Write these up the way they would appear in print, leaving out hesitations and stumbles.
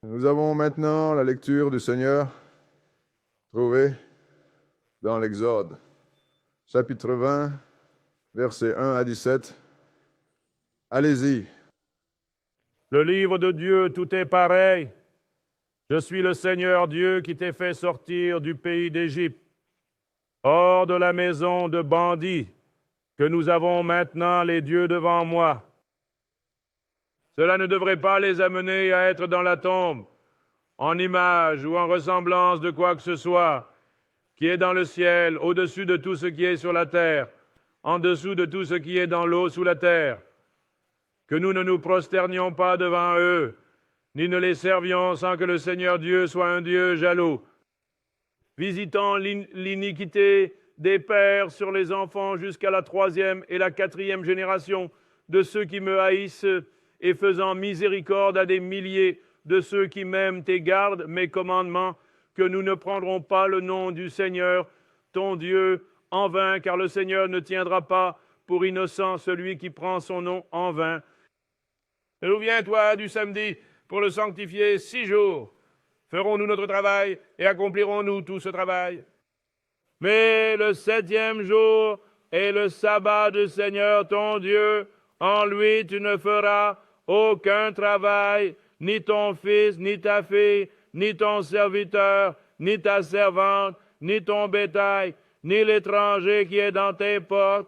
Nous avons maintenant la lecture du Seigneur trouvée dans l'Exode, chapitre 20, versets 1 à 17. Allez-y. Le livre de Dieu, tout est pareil. Je suis le Seigneur Dieu qui t'ai fait sortir du pays d'Égypte, hors de la maison de bandits, que nous avons maintenant les dieux devant moi. Cela ne devrait pas les amener à être dans la tombe, en image ou en ressemblance de quoi que ce soit, qui est dans le ciel, au-dessus de tout ce qui est sur la terre, en dessous de tout ce qui est dans l'eau sous la terre. Que nous ne nous prosternions pas devant eux, ni ne les servions sans que le Seigneur Dieu soit un Dieu jaloux, visitant l'iniquité des pères sur les enfants jusqu'à la 3e et la 4e génération de ceux qui me haïssent, et faisant miséricorde à des milliers de ceux qui m'aiment et gardent mes commandements, que nous ne prendrons pas le nom du Seigneur, ton Dieu, en vain, car le Seigneur ne tiendra pas pour innocent celui qui prend son nom en vain. Souviens-toi du samedi pour le sanctifier 6 jours. Ferons-nous notre travail et accomplirons-nous tout ce travail? Mais le 7e jour est le sabbat du Seigneur ton Dieu. En lui tu ne feras aucun travail, ni ton fils, ni ta fille, ni ton serviteur, ni ta servante, ni ton bétail, ni l'étranger qui est dans tes portes.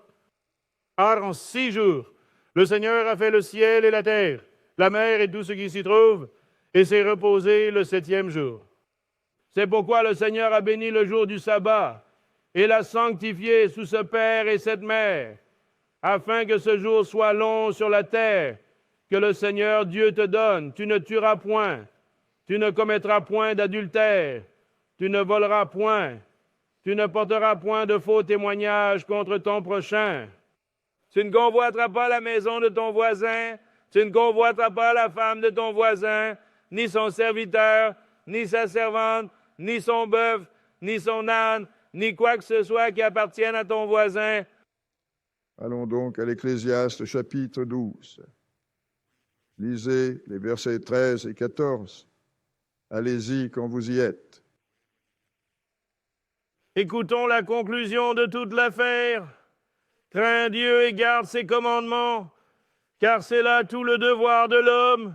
Car en 6 jours, le Seigneur a fait le ciel et la terre, la mer et tout ce qui s'y trouve, et s'est reposé le 7e jour. C'est pourquoi le Seigneur a béni le jour du sabbat et l'a sanctifié sous ce père et cette mère, afin que ce jour soit long sur la terre, que le Seigneur Dieu te donne. Tu ne tueras point, tu ne commettras point d'adultère, tu ne voleras point, tu ne porteras point de faux témoignages contre ton prochain. Tu ne convoiteras pas la maison de ton voisin, tu ne convoiteras pas la femme de ton voisin, ni son serviteur, ni sa servante, ni son bœuf, ni son âne, ni quoi que ce soit qui appartienne à ton voisin. Allons donc à l'Ecclésiaste, chapitre 12. Lisez les versets 13 et 14. Allez-y quand vous y êtes. Écoutons la conclusion de toute l'affaire. Crains Dieu et garde ses commandements, car c'est là tout le devoir de l'homme,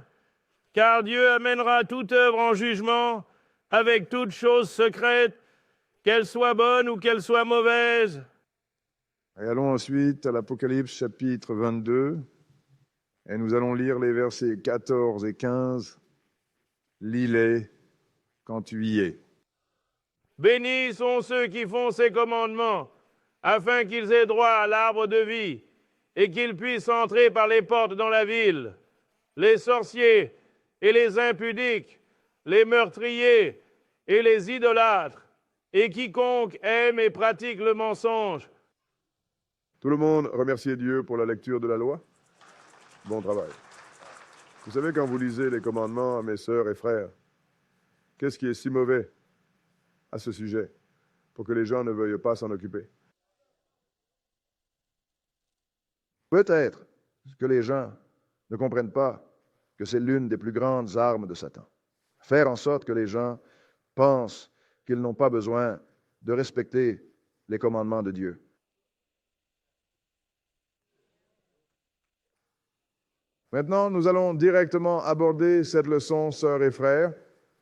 car Dieu amènera toute œuvre en jugement, avec toute chose secrète, qu'elle soit bonne ou qu'elle soit mauvaise. Et allons ensuite à l'Apocalypse, chapitre 22, et nous allons lire les versets 14 et 15. Lis-les quand tu y es. Bénis sont ceux qui font ses commandements, afin qu'ils aient droit à l'arbre de vie, et qu'ils puissent entrer par les portes dans la ville. Les sorciers et les impudiques, les meurtriers et les idolâtres, et quiconque aime et pratique le mensonge. Tout le monde remercie Dieu pour la lecture de la loi. Bon travail. Vous savez, quand vous lisez les commandements, mes sœurs et frères, qu'est-ce qui est si mauvais à ce sujet pour que les gens ne veuillent pas s'en occuper? Peut-être que les gens ne comprennent pas que c'est l'une des plus grandes armes de Satan. Faire en sorte que les gens pensent qu'ils n'ont pas besoin de respecter les commandements de Dieu. Maintenant, nous allons directement aborder cette leçon, sœurs et frères,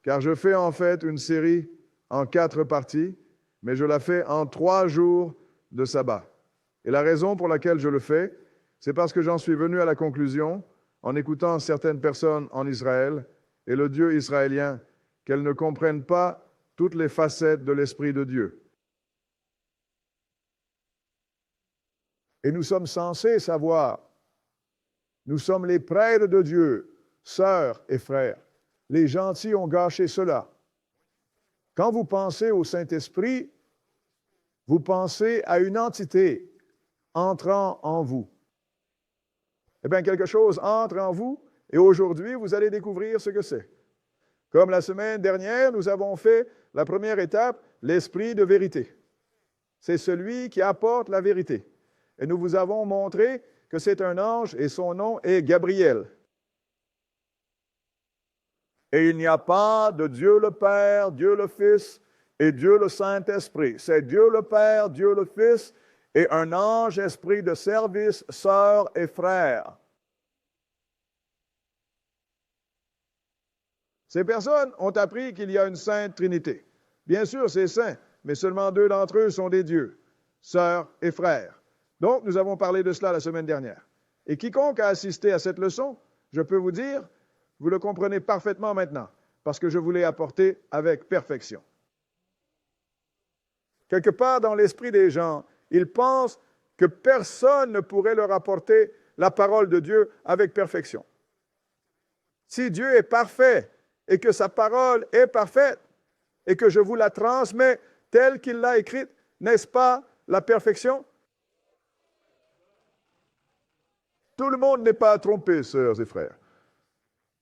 car je fais en fait une série en 4 parties, mais je la fais en 3 jours de sabbat. Et la raison pour laquelle je le fais, c'est parce que j'en suis venu à la conclusion, en écoutant certaines personnes en Israël et le Dieu israélien, qu'elles ne comprennent pas toutes les facettes de l'Esprit de Dieu. Et nous sommes censés savoir. Nous sommes les prêtres de Dieu, sœurs et frères. Les gentils ont gâché cela. Quand vous pensez au Saint-Esprit, vous pensez à une entité entrant en vous. Eh bien, quelque chose entre en vous, et aujourd'hui, vous allez découvrir ce que c'est. Comme la semaine dernière, nous avons fait la première étape, l'Esprit de vérité. C'est celui qui apporte la vérité. Et nous vous avons montré que c'est un ange et son nom est Gabriel. Et il n'y a pas de Dieu le Père, Dieu le Fils et Dieu le Saint-Esprit. C'est Dieu le Père, Dieu le Fils et un ange esprit de service, sœurs et frères. Ces personnes ont appris qu'il y a une sainte Trinité. Bien sûr, c'est saint, mais seulement 2 d'entre eux sont des dieux, sœurs et frères. Donc, nous avons parlé de cela la semaine dernière. Et quiconque a assisté à cette leçon, je peux vous dire, vous le comprenez parfaitement maintenant, parce que je vous l'ai apporté avec perfection. Quelque part dans l'esprit des gens, ils pensent que personne ne pourrait leur apporter la parole de Dieu avec perfection. Si Dieu est parfait et que sa parole est parfaite et que je vous la transmets telle qu'il l'a écrite, n'est-ce pas la perfection? Tout le monde n'est pas trompé, sœurs et frères.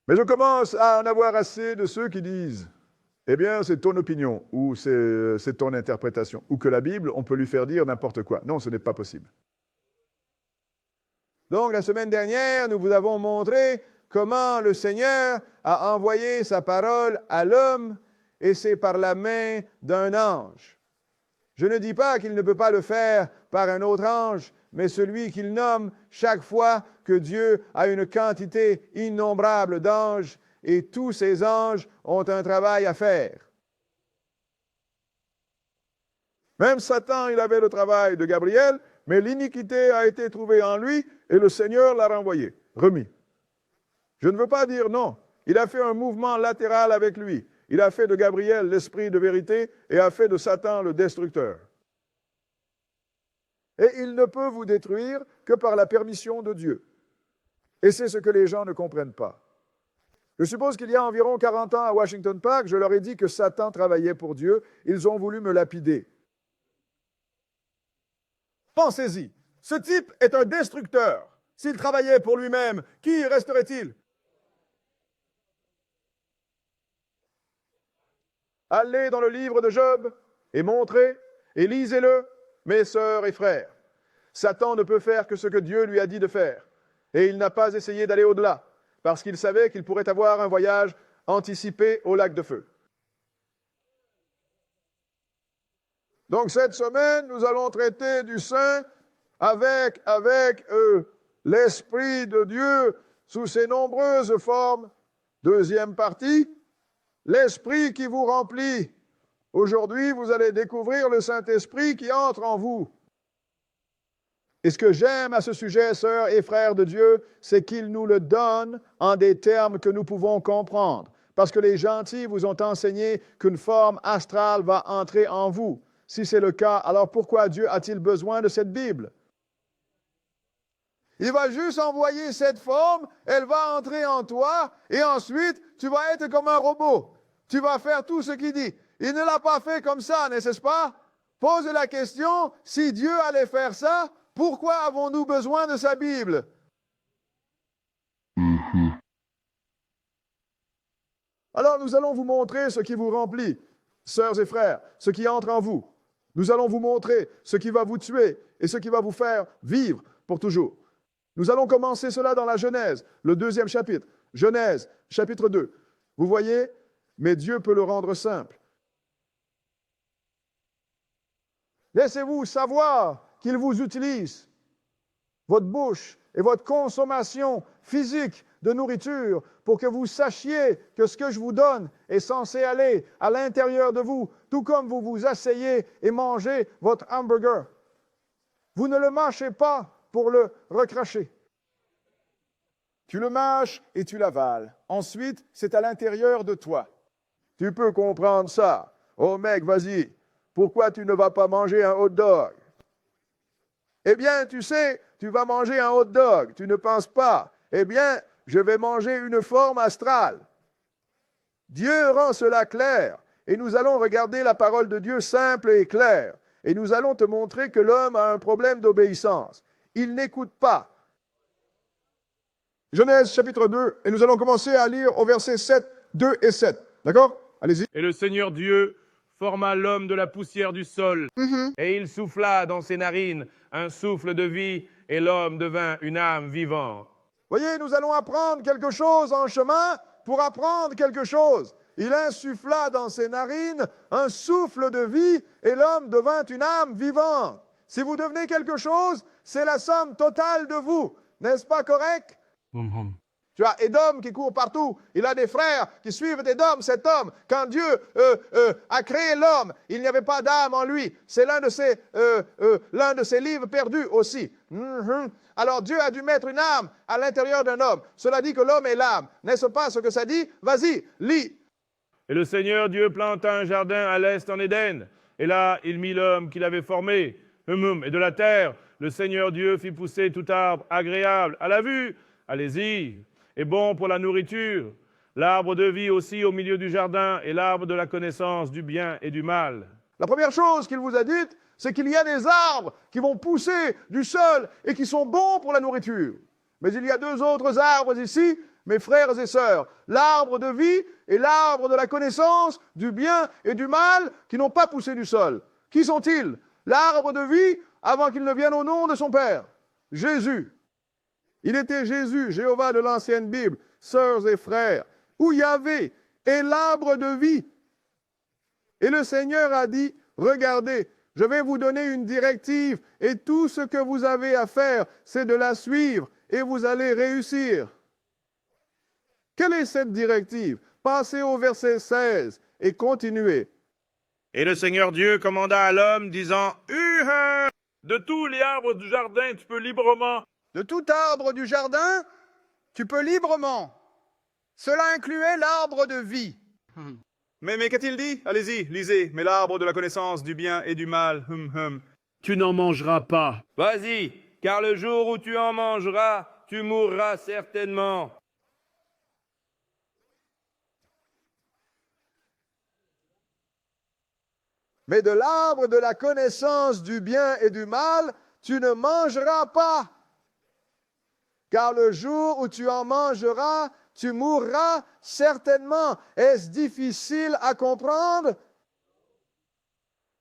Mais je commence à en avoir assez de ceux qui disent « Eh bien, c'est ton opinion » ou « c'est ton interprétation » ou que la Bible, on peut lui faire dire n'importe quoi. Non, ce n'est pas possible. Donc, la semaine dernière, nous vous avons montré comment le Seigneur a envoyé sa parole à l'homme et c'est par la main d'un ange. Je ne dis pas qu'il ne peut pas le faire par un autre ange, mais celui qu'il nomme chaque fois que Dieu a une quantité innombrable d'anges et tous ces anges ont un travail à faire. Même Satan, il avait le travail de Gabriel, mais l'iniquité a été trouvée en lui et le Seigneur l'a renvoyé, remis. Je ne veux pas dire non. Il a fait un mouvement latéral avec lui. Il a fait de Gabriel l'esprit de vérité et a fait de Satan le destructeur. Et il ne peut vous détruire que par la permission de Dieu. Et c'est ce que les gens ne comprennent pas. Je suppose qu'il y a environ 40 ans à Washington Park, je leur ai dit que Satan travaillait pour Dieu. Ils ont voulu me lapider. Pensez-y, ce type est un destructeur. S'il travaillait pour lui-même, qui resterait-il? Allez dans le livre de Job et montrez et lisez-le, mes sœurs et frères. Satan ne peut faire que ce que Dieu lui a dit de faire. Et il n'a pas essayé d'aller au-delà, parce qu'il savait qu'il pourrait avoir un voyage anticipé au lac de feu. Donc cette semaine, nous allons traiter du Saint avec l'Esprit de Dieu sous ses nombreuses formes. Deuxième partie, l'Esprit qui vous remplit. Aujourd'hui, vous allez découvrir le Saint-Esprit qui entre en vous. Et ce que j'aime à ce sujet, sœurs et frères de Dieu, c'est qu'il nous le donne en des termes que nous pouvons comprendre. Parce que les gentils vous ont enseigné qu'une forme astrale va entrer en vous. Si c'est le cas, alors pourquoi Dieu a-t-il besoin de cette Bible? Il va juste envoyer cette forme, elle va entrer en toi, et ensuite, tu vas être comme un robot. Tu vas faire tout ce qu'il dit. Il ne l'a pas fait comme ça, n'est-ce pas? Pose la question, si Dieu allait faire ça, pourquoi avons-nous besoin de sa Bible? Alors, nous allons vous montrer ce qui vous remplit, sœurs et frères, ce qui entre en vous. Nous allons vous montrer ce qui va vous tuer et ce qui va vous faire vivre pour toujours. Nous allons commencer cela dans la Genèse, le 2e chapitre. Genèse, chapitre 2. Vous voyez, mais Dieu peut le rendre simple. Laissez-vous savoir qu'il vous utilise, votre bouche et votre consommation physique de nourriture, pour que vous sachiez que ce que je vous donne est censé aller à l'intérieur de vous, tout comme vous vous asseyez et mangez votre hamburger. Vous ne le mâchez pas pour le recracher. Tu le mâches et tu l'avales. Ensuite, c'est à l'intérieur de toi. Tu peux comprendre ça. Oh mec, vas-y, pourquoi tu ne vas pas manger un hot dog? Eh bien, tu sais, tu vas manger un hot dog. Tu ne penses pas. Eh bien, je vais manger une forme astrale. Dieu rend cela clair. Et nous allons regarder la parole de Dieu simple et claire. Et nous allons te montrer que l'homme a un problème d'obéissance. Il n'écoute pas. Genèse chapitre 2, et nous allons commencer à lire au verset 7, 2 et 7. D'accord? Allez-y. Et le Seigneur Dieu forma l'homme de la poussière du sol, et il souffla dans ses narines un souffle de vie, et l'homme devint une âme vivante. Voyez, nous allons apprendre quelque chose en chemin pour apprendre quelque chose. Il insuffla dans ses narines un souffle de vie et l'homme devint une âme vivante. Si vous devenez quelque chose, c'est la somme totale de vous. N'est-ce pas correct? Tu as Édom qui court partout. Il a des frères qui suivent Édom, cet homme. Quand Dieu a créé l'homme, il n'y avait pas d'âme en lui. C'est l'un de ses livres perdus aussi. Alors Dieu a dû mettre une âme à l'intérieur d'un homme. Cela dit que l'homme est l'âme. N'est-ce pas ce que ça dit? Vas-y, lis. Et le Seigneur Dieu planta un jardin à l'est en Éden. Et là, il mit l'homme qu'il avait formé. Et de la terre, le Seigneur Dieu fit pousser tout arbre agréable à la vue. Allez-y. Et bon pour la nourriture, l'arbre de vie aussi au milieu du jardin et l'arbre de la connaissance du bien et du mal. La première chose qu'il vous a dite, c'est qu'il y a des arbres qui vont pousser du sol et qui sont bons pour la nourriture. Mais il y a deux autres arbres ici, mes frères et sœurs, l'arbre de vie et l'arbre de la connaissance du bien et du mal qui n'ont pas poussé du sol. Qui sont-ils? L'arbre de vie avant qu'il ne vienne au nom de son Père, Jésus. Il était Jésus, Jéhovah de l'ancienne Bible, sœurs et frères, où Yahvé est l'arbre de vie. Et le Seigneur a dit, regardez, je vais vous donner une directive et tout ce que vous avez à faire, c'est de la suivre et vous allez réussir. Quelle est cette directive? Passez au verset 16 et continuez. Et le Seigneur Dieu commanda à l'homme, disant, de tous les arbres du jardin, tu peux librement. De tout arbre du jardin, tu peux librement. Cela incluait l'arbre de vie. Mais qu'a-t-il dit? Allez-y, lisez. Mais l'arbre de la connaissance du bien et du mal, Tu n'en mangeras pas. Vas-y, car le jour où tu en mangeras, tu mourras certainement. Mais de l'arbre de la connaissance du bien et du mal, tu ne mangeras pas. Car le jour où tu en mangeras, tu mourras certainement. Est-ce difficile à comprendre?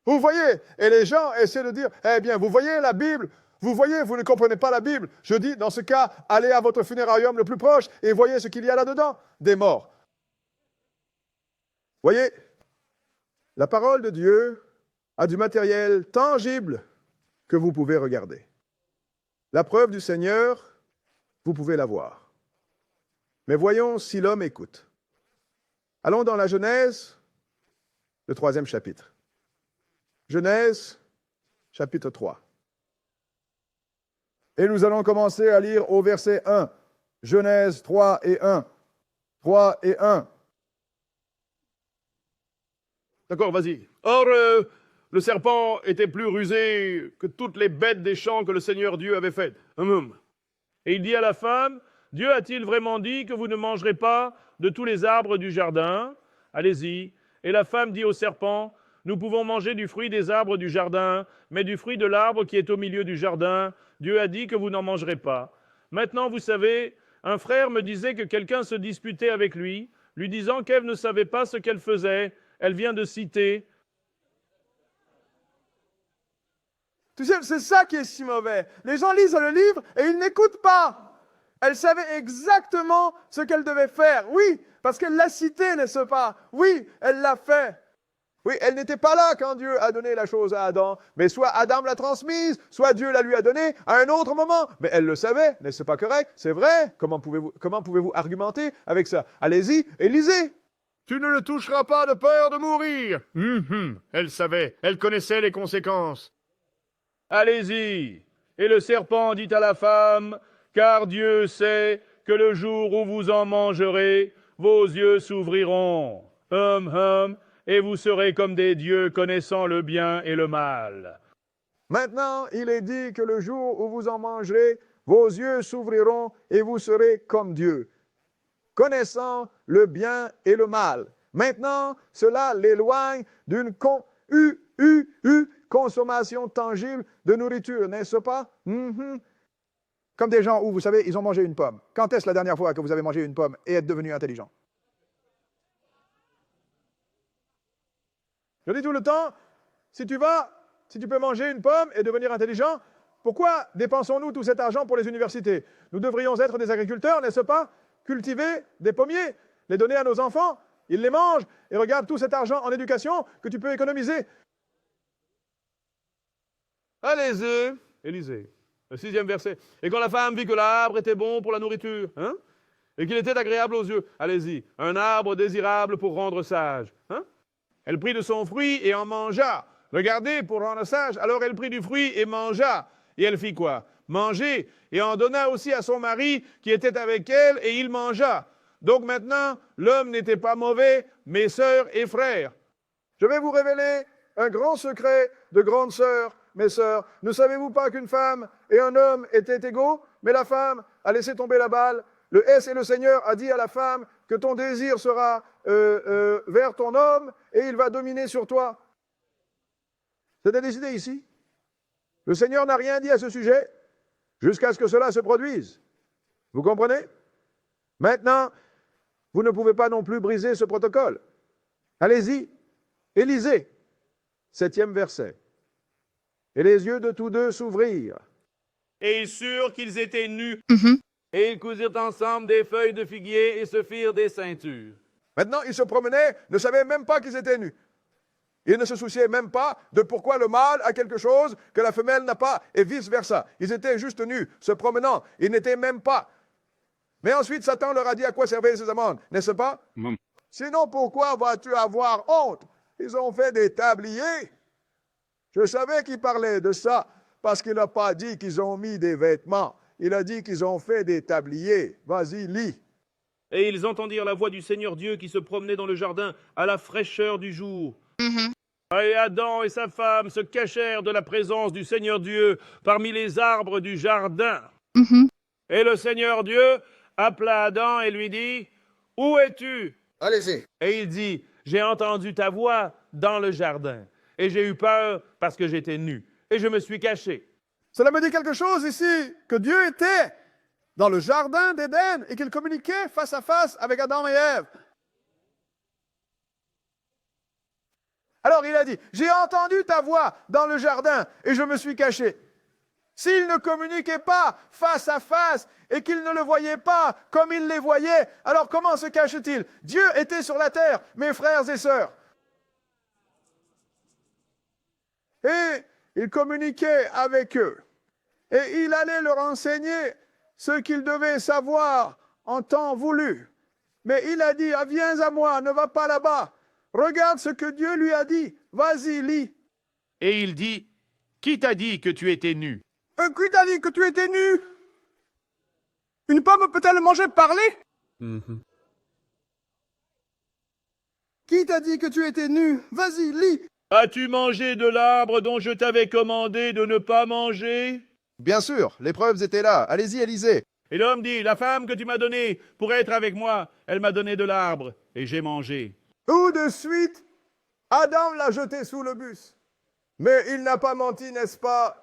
Vous voyez, et les gens essaient de dire, eh bien, vous voyez la Bible, vous voyez, vous ne comprenez pas la Bible. Je dis, dans ce cas, allez à votre funérarium le plus proche et voyez ce qu'il y a là-dedans, des morts. Voyez, la parole de Dieu a du matériel tangible que vous pouvez regarder. La preuve du Seigneur, vous pouvez la voir. Mais voyons si l'homme écoute. Allons dans la Genèse, le 3e chapitre. Genèse, chapitre 3. Et nous allons commencer à lire au verset 1. Genèse 3 et 1. 3 et 1. D'accord, vas-y. Or, le serpent était plus rusé que toutes les bêtes des champs que le Seigneur Dieu avait faites. Et il dit à la femme, Dieu a-t-il vraiment dit que vous ne mangerez pas de tous les arbres du jardin? Allez-y. Et la femme dit au serpent, nous pouvons manger du fruit des arbres du jardin, mais du fruit de l'arbre qui est au milieu du jardin, Dieu a dit que vous n'en mangerez pas. Maintenant, vous savez, un frère me disait que quelqu'un se disputait avec lui disant qu'Ève ne savait pas ce qu'elle faisait. Elle vient de citer. Tu sais, c'est ça qui est si mauvais. Les gens lisent le livre et ils n'écoutent pas. Elle savait exactement ce qu'elle devait faire. Oui, parce qu'elle l'a cité, n'est-ce pas? Oui, elle l'a fait. Oui, elle n'était pas là quand Dieu a donné la chose à Adam, mais soit Adam l'a transmise, soit Dieu la lui a donnée à un autre moment. Mais elle le savait, n'est-ce pas correct? C'est vrai. Comment pouvez-vous argumenter avec ça? Allez-y et lisez. Tu ne le toucheras pas de peur de mourir. Elle savait, elle connaissait les conséquences. Allez-y. Et le serpent dit à la femme, car Dieu sait que le jour où vous en mangerez, vos yeux s'ouvriront. Et vous serez comme des dieux connaissant le bien et le mal. Maintenant, il est dit que le jour où vous en mangerez, vos yeux s'ouvriront et vous serez comme Dieu, connaissant le bien et le mal. Maintenant, cela l'éloigne d'une consommation tangible de nourriture, n'est-ce pas? Comme des gens où, vous savez, ils ont mangé une pomme. Quand est-ce la dernière fois que vous avez mangé une pomme et êtes devenu intelligent? Je dis tout le temps, si tu peux manger une pomme et devenir intelligent, pourquoi dépensons-nous tout cet argent pour les universités? Nous devrions être des agriculteurs, n'est-ce pas? Cultiver des pommiers. les donner à nos enfants. Ils les mangent et regarde tout cet argent en éducation que tu peux économiser. Allez-y, Élisée. Le 6e verset. Et quand la femme vit que l'arbre était bon pour la nourriture, hein, et qu'il était agréable aux yeux, allez-y, un arbre désirable pour rendre sage. Hein? Elle prit de son fruit et en mangea. Regardez, pour rendre sage. Alors elle prit du fruit et mangea. Et elle fit quoi? Manger. Et en donna aussi à son mari qui était avec elle, et il mangea. Donc maintenant, l'homme n'était pas mauvais, mais sœurs et frères. Je vais vous révéler un grand secret de grandes sœurs, mes sœurs. Ne savez-vous pas qu'une femme et un homme étaient égaux, mais la femme a laissé tomber la balle. Le S et le Seigneur a dit à la femme que ton désir sera vers ton homme et il va dominer sur toi. C'était décidé ici. Le Seigneur n'a rien dit à ce sujet jusqu'à ce que cela se produise. Vous comprenez? Maintenant, vous ne pouvez pas non plus briser ce protocole. Allez-y, Élisée, 7e verset. Et les yeux de tous deux s'ouvrirent. Et ils surent qu'ils étaient nus. Et ils cousirent ensemble des feuilles de figuier et se firent des ceintures. Maintenant, ils se promenaient, ne savaient même pas qu'ils étaient nus. Ils ne se souciaient même pas de pourquoi le mâle a quelque chose que la femelle n'a pas, et vice-versa. Ils étaient juste nus, se promenant. Ils n'étaient même pas. Mais ensuite, Satan leur a dit à quoi servaient ces amendes, n'est-ce pas? Sinon, pourquoi vas-tu avoir honte? Ils ont fait des tabliers. Je savais qu'il parlait de ça, parce qu'il n'a pas dit qu'ils ont mis des vêtements. Il a dit qu'ils ont fait des tabliers. Vas-y, lis. Et ils entendirent la voix du Seigneur Dieu qui se promenait dans le jardin à la fraîcheur du jour. Et Adam et sa femme se cachèrent de la présence du Seigneur Dieu parmi les arbres du jardin. Et le Seigneur Dieu appela Adam et lui dit, « Où es-tu? » Allez-y. Et il dit, « J'ai entendu ta voix dans le jardin, et j'ai eu peur parce que j'étais nu, et je me suis caché. » Cela me dit quelque chose ici, que Dieu était dans le jardin d'Éden et qu'il communiquait face à face avec Adam et Ève. Alors il a dit, j'ai entendu ta voix dans le jardin et je me suis caché. S'il ne communiquait pas face à face et qu'il ne le voyait pas comme il les voyait, alors comment se cache-t-il? Dieu était sur la terre, mes frères et sœurs. Et il communiquait avec eux. Et il allait leur enseigner ce qu'ils devaient savoir en temps voulu. Mais il a dit, ah, viens à moi, ne va pas là-bas. Regarde ce que Dieu lui a dit. Vas-y, lis. Et il dit, « Qui t'a dit que tu étais nu? » Qui t'a dit que tu étais nu? Une pomme peut-elle manger parler? Qui t'a dit que tu étais nu? Vas-y, lis. As-tu mangé de l'arbre dont je t'avais commandé de ne pas manger? Bien sûr, les preuves étaient là. Allez-y, Élisée. Et l'homme dit, la femme que tu m'as donnée pour être avec moi, elle m'a donné de l'arbre, et j'ai mangé. Tout de suite, Adam l'a jeté sous le bus. Mais il n'a pas menti, n'est-ce pas?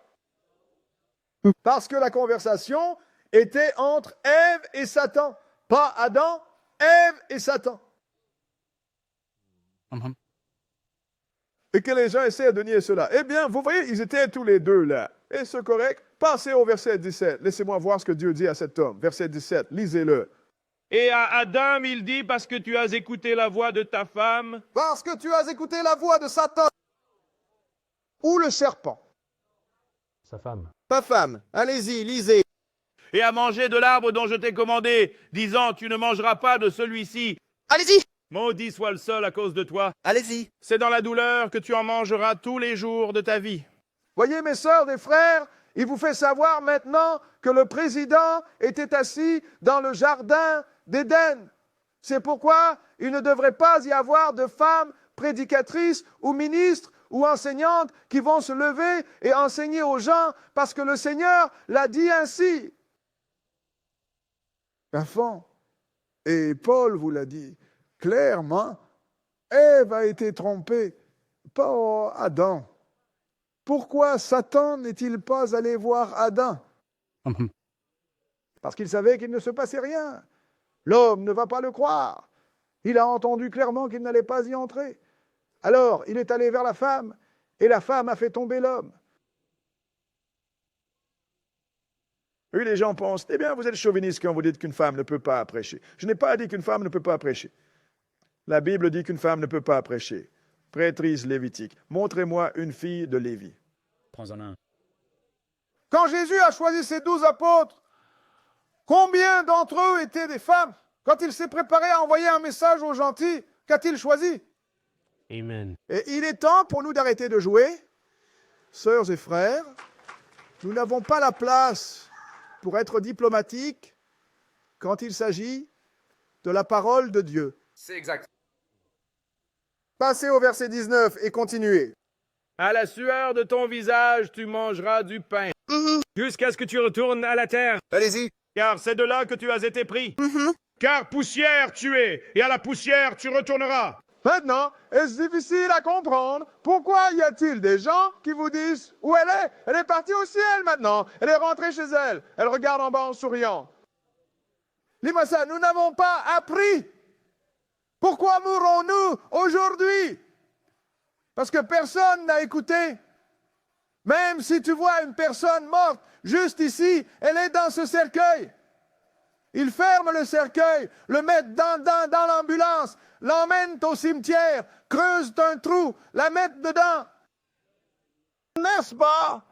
Parce que la conversation était entre Ève et Satan. Pas Adam, Ève et Satan. Et que les gens essaient de nier cela. Eh bien, vous voyez, ils étaient tous les deux là. Et c'est correct. Passez au verset 17. Laissez-moi voir ce que Dieu dit à cet homme. Verset 17, lisez-le. Et à Adam, il dit, parce que tu as écouté la voix de ta femme. Parce que tu as écouté la voix de Satan. Ou le serpent. Sa femme. Ta femme. Allez-y, lisez. Et à manger de l'arbre dont je t'ai commandé, disant, tu ne mangeras pas de celui-ci. Allez-y. Maudit soit le sol à cause de toi. Allez-y. C'est dans la douleur que tu en mangeras tous les jours de ta vie. Voyez, mes sœurs et frères, il vous fait savoir maintenant que le président était assis dans le jardin d'Éden. C'est pourquoi il ne devrait pas y avoir de femmes prédicatrices ou ministres ou enseignantes qui vont se lever et enseigner aux gens parce que le Seigneur l'a dit ainsi. Enfant, et Paul vous l'a dit clairement, Ève a été trompée, pas Adam. Pourquoi Satan n'est-il pas allé voir Adam? Parce qu'il savait qu'il ne se passait rien. L'homme ne va pas le croire. Il a entendu clairement qu'il n'allait pas y entrer. Alors, il est allé vers la femme, et la femme a fait tomber l'homme. Oui, les gens pensent, eh bien, vous êtes chauviniste quand vous dites qu'une femme ne peut pas prêcher. Je n'ai pas dit qu'une femme ne peut pas prêcher. La Bible dit qu'une femme ne peut pas prêcher. Prêtrise lévitique. Montrez-moi une fille de Lévi. Prends-en un. Quand Jésus a choisi ses 12 apôtres, combien d'entre eux étaient des femmes? Quand il s'est préparé à envoyer un message aux gentils, qu'a-t-il choisi? Amen. Et il est temps pour nous d'arrêter de jouer. Sœurs et frères, nous n'avons pas la place pour être diplomatiques quand il s'agit de la parole de Dieu. C'est exact. Passez au verset 19 et continuez. À la sueur de ton visage, tu mangeras du pain, jusqu'à ce que tu retournes à la terre, Allez-y. car c'est de là que tu as été pris. Car poussière tu es, et à la poussière tu retourneras. Maintenant, est-ce difficile à comprendre? Pourquoi y a-t-il des gens qui vous disent où elle est? Elle est partie au ciel maintenant. Elle est rentrée chez elle. Elle regarde en bas en souriant. Lis-moi ça, nous n'avons pas appris. Pourquoi mourrons-nous aujourd'hui? Parce que personne n'a écouté. Même si tu vois une personne morte juste ici, elle est dans ce cercueil. Il ferme le cercueil, le mettent dans l'ambulance, l'emmènent au cimetière, creusent un trou, la mettent dedans. N'est-ce pas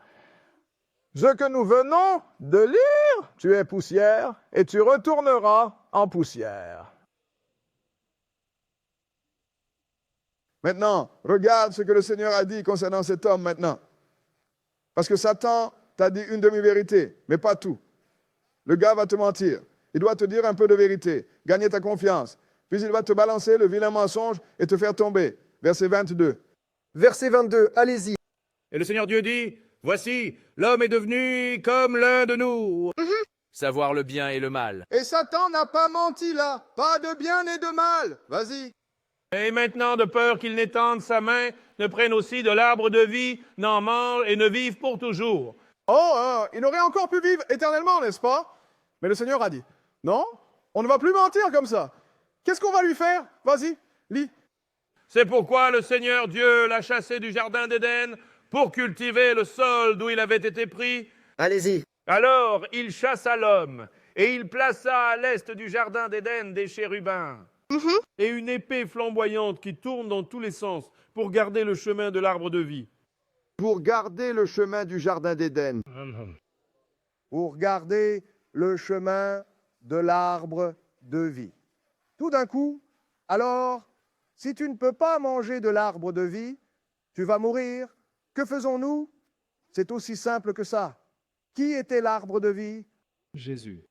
ce que nous venons de lire? Tu es poussière et tu retourneras en poussière. Maintenant, regarde ce que le Seigneur a dit concernant cet homme maintenant. Parce que Satan t'a dit une demi-vérité, mais pas tout. Le gars va te mentir. Il doit te dire un peu de vérité, gagner ta confiance. Puis il va te balancer le vilain mensonge et te faire tomber. Verset 22. Verset 22, allez-y. Et le Seigneur Dieu dit, voici, l'homme est devenu comme l'un de nous. Savoir le bien et le mal. Et Satan n'a pas menti là, pas de bien ni de mal. Vas-y. Et maintenant, de peur qu'il n'étende sa main, ne prenne aussi de l'arbre de vie, n'en mange et ne vive pour toujours. Oh, il aurait encore pu vivre éternellement, n'est-ce pas? Mais le Seigneur a dit, non, on ne va plus mentir comme ça. Qu'est-ce qu'on va lui faire? Vas-y, lis. C'est pourquoi le Seigneur Dieu l'a chassé du jardin d'Éden pour cultiver le sol d'où il avait été pris. Allez-y. Alors il chassa l'homme et il plaça à l'est du jardin d'Éden des chérubins et une épée flamboyante qui tourne dans tous les sens pour garder le chemin de l'arbre de vie. Pour garder le chemin du jardin d'Éden. Pour garder le chemin de l'arbre de vie. Tout d'un coup, alors, si tu ne peux pas manger de l'arbre de vie, tu vas mourir. Que faisons-nous? C'est aussi simple que ça. Qui était l'arbre de vie? Jésus.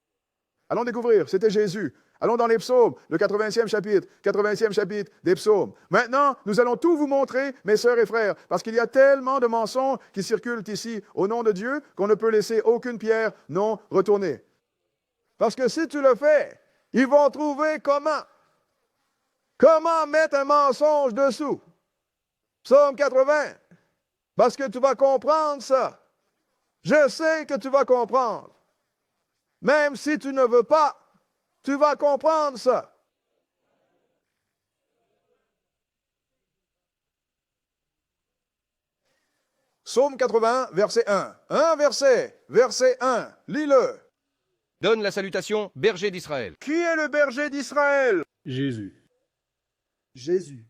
Allons découvrir, c'était Jésus. Allons dans les psaumes, le 80e chapitre des psaumes. Maintenant, nous allons tout vous montrer, mes sœurs et frères, parce qu'il y a tellement de mensonges qui circulent ici au nom de Dieu qu'on ne peut laisser aucune pierre non retournée. Parce que si tu le fais, ils vont trouver comment mettre un mensonge dessous. Psaume 80, parce que tu vas comprendre ça. Je sais que tu vas comprendre. Même si tu ne veux pas, tu vas comprendre ça. Psaume 80, verset 1. Un verset 1. Lis-le. Donne la salutation, berger d'Israël. Qui est le berger d'Israël? Jésus. Jésus.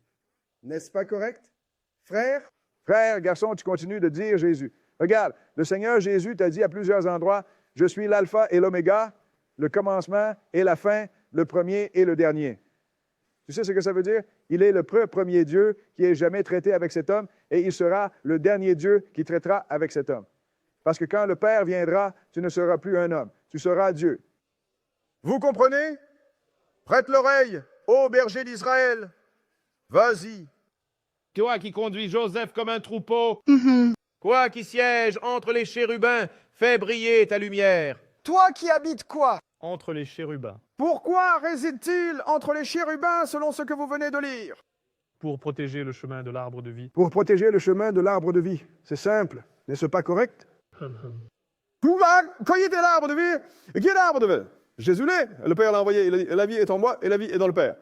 N'est-ce pas correct? Frère? Frère, garçon, tu continues de dire Jésus. Regarde, le Seigneur Jésus t'a dit à plusieurs endroits, je suis l'alpha et l'oméga, le commencement et la fin, le premier et le dernier. Tu sais ce que ça veut dire? Il est le premier Dieu qui ait jamais traité avec cet homme et il sera le dernier Dieu qui traitera avec cet homme. Parce que quand le Père viendra, tu ne seras plus un homme, tu seras Dieu. Vous comprenez? Prête l'oreille, ô berger d'Israël. Vas-y. Toi qui conduis Joseph comme un troupeau, toi qui sièges entre les chérubins, fais briller ta lumière. Toi qui habites quoi? Entre les chérubins, Pourquoi réside-t-il entre les chérubins selon ce que vous venez de lire? pour protéger le chemin de l'arbre de vie. Pour protéger le chemin de l'arbre de vie. C'est simple, n'est-ce pas correct? Tout va cueillir de l'arbre de vie. Et qui est l'arbre de vie? Jésus l'est. Le Père l'a envoyé. Il a dit, la vie est en moi et la vie est dans le Père.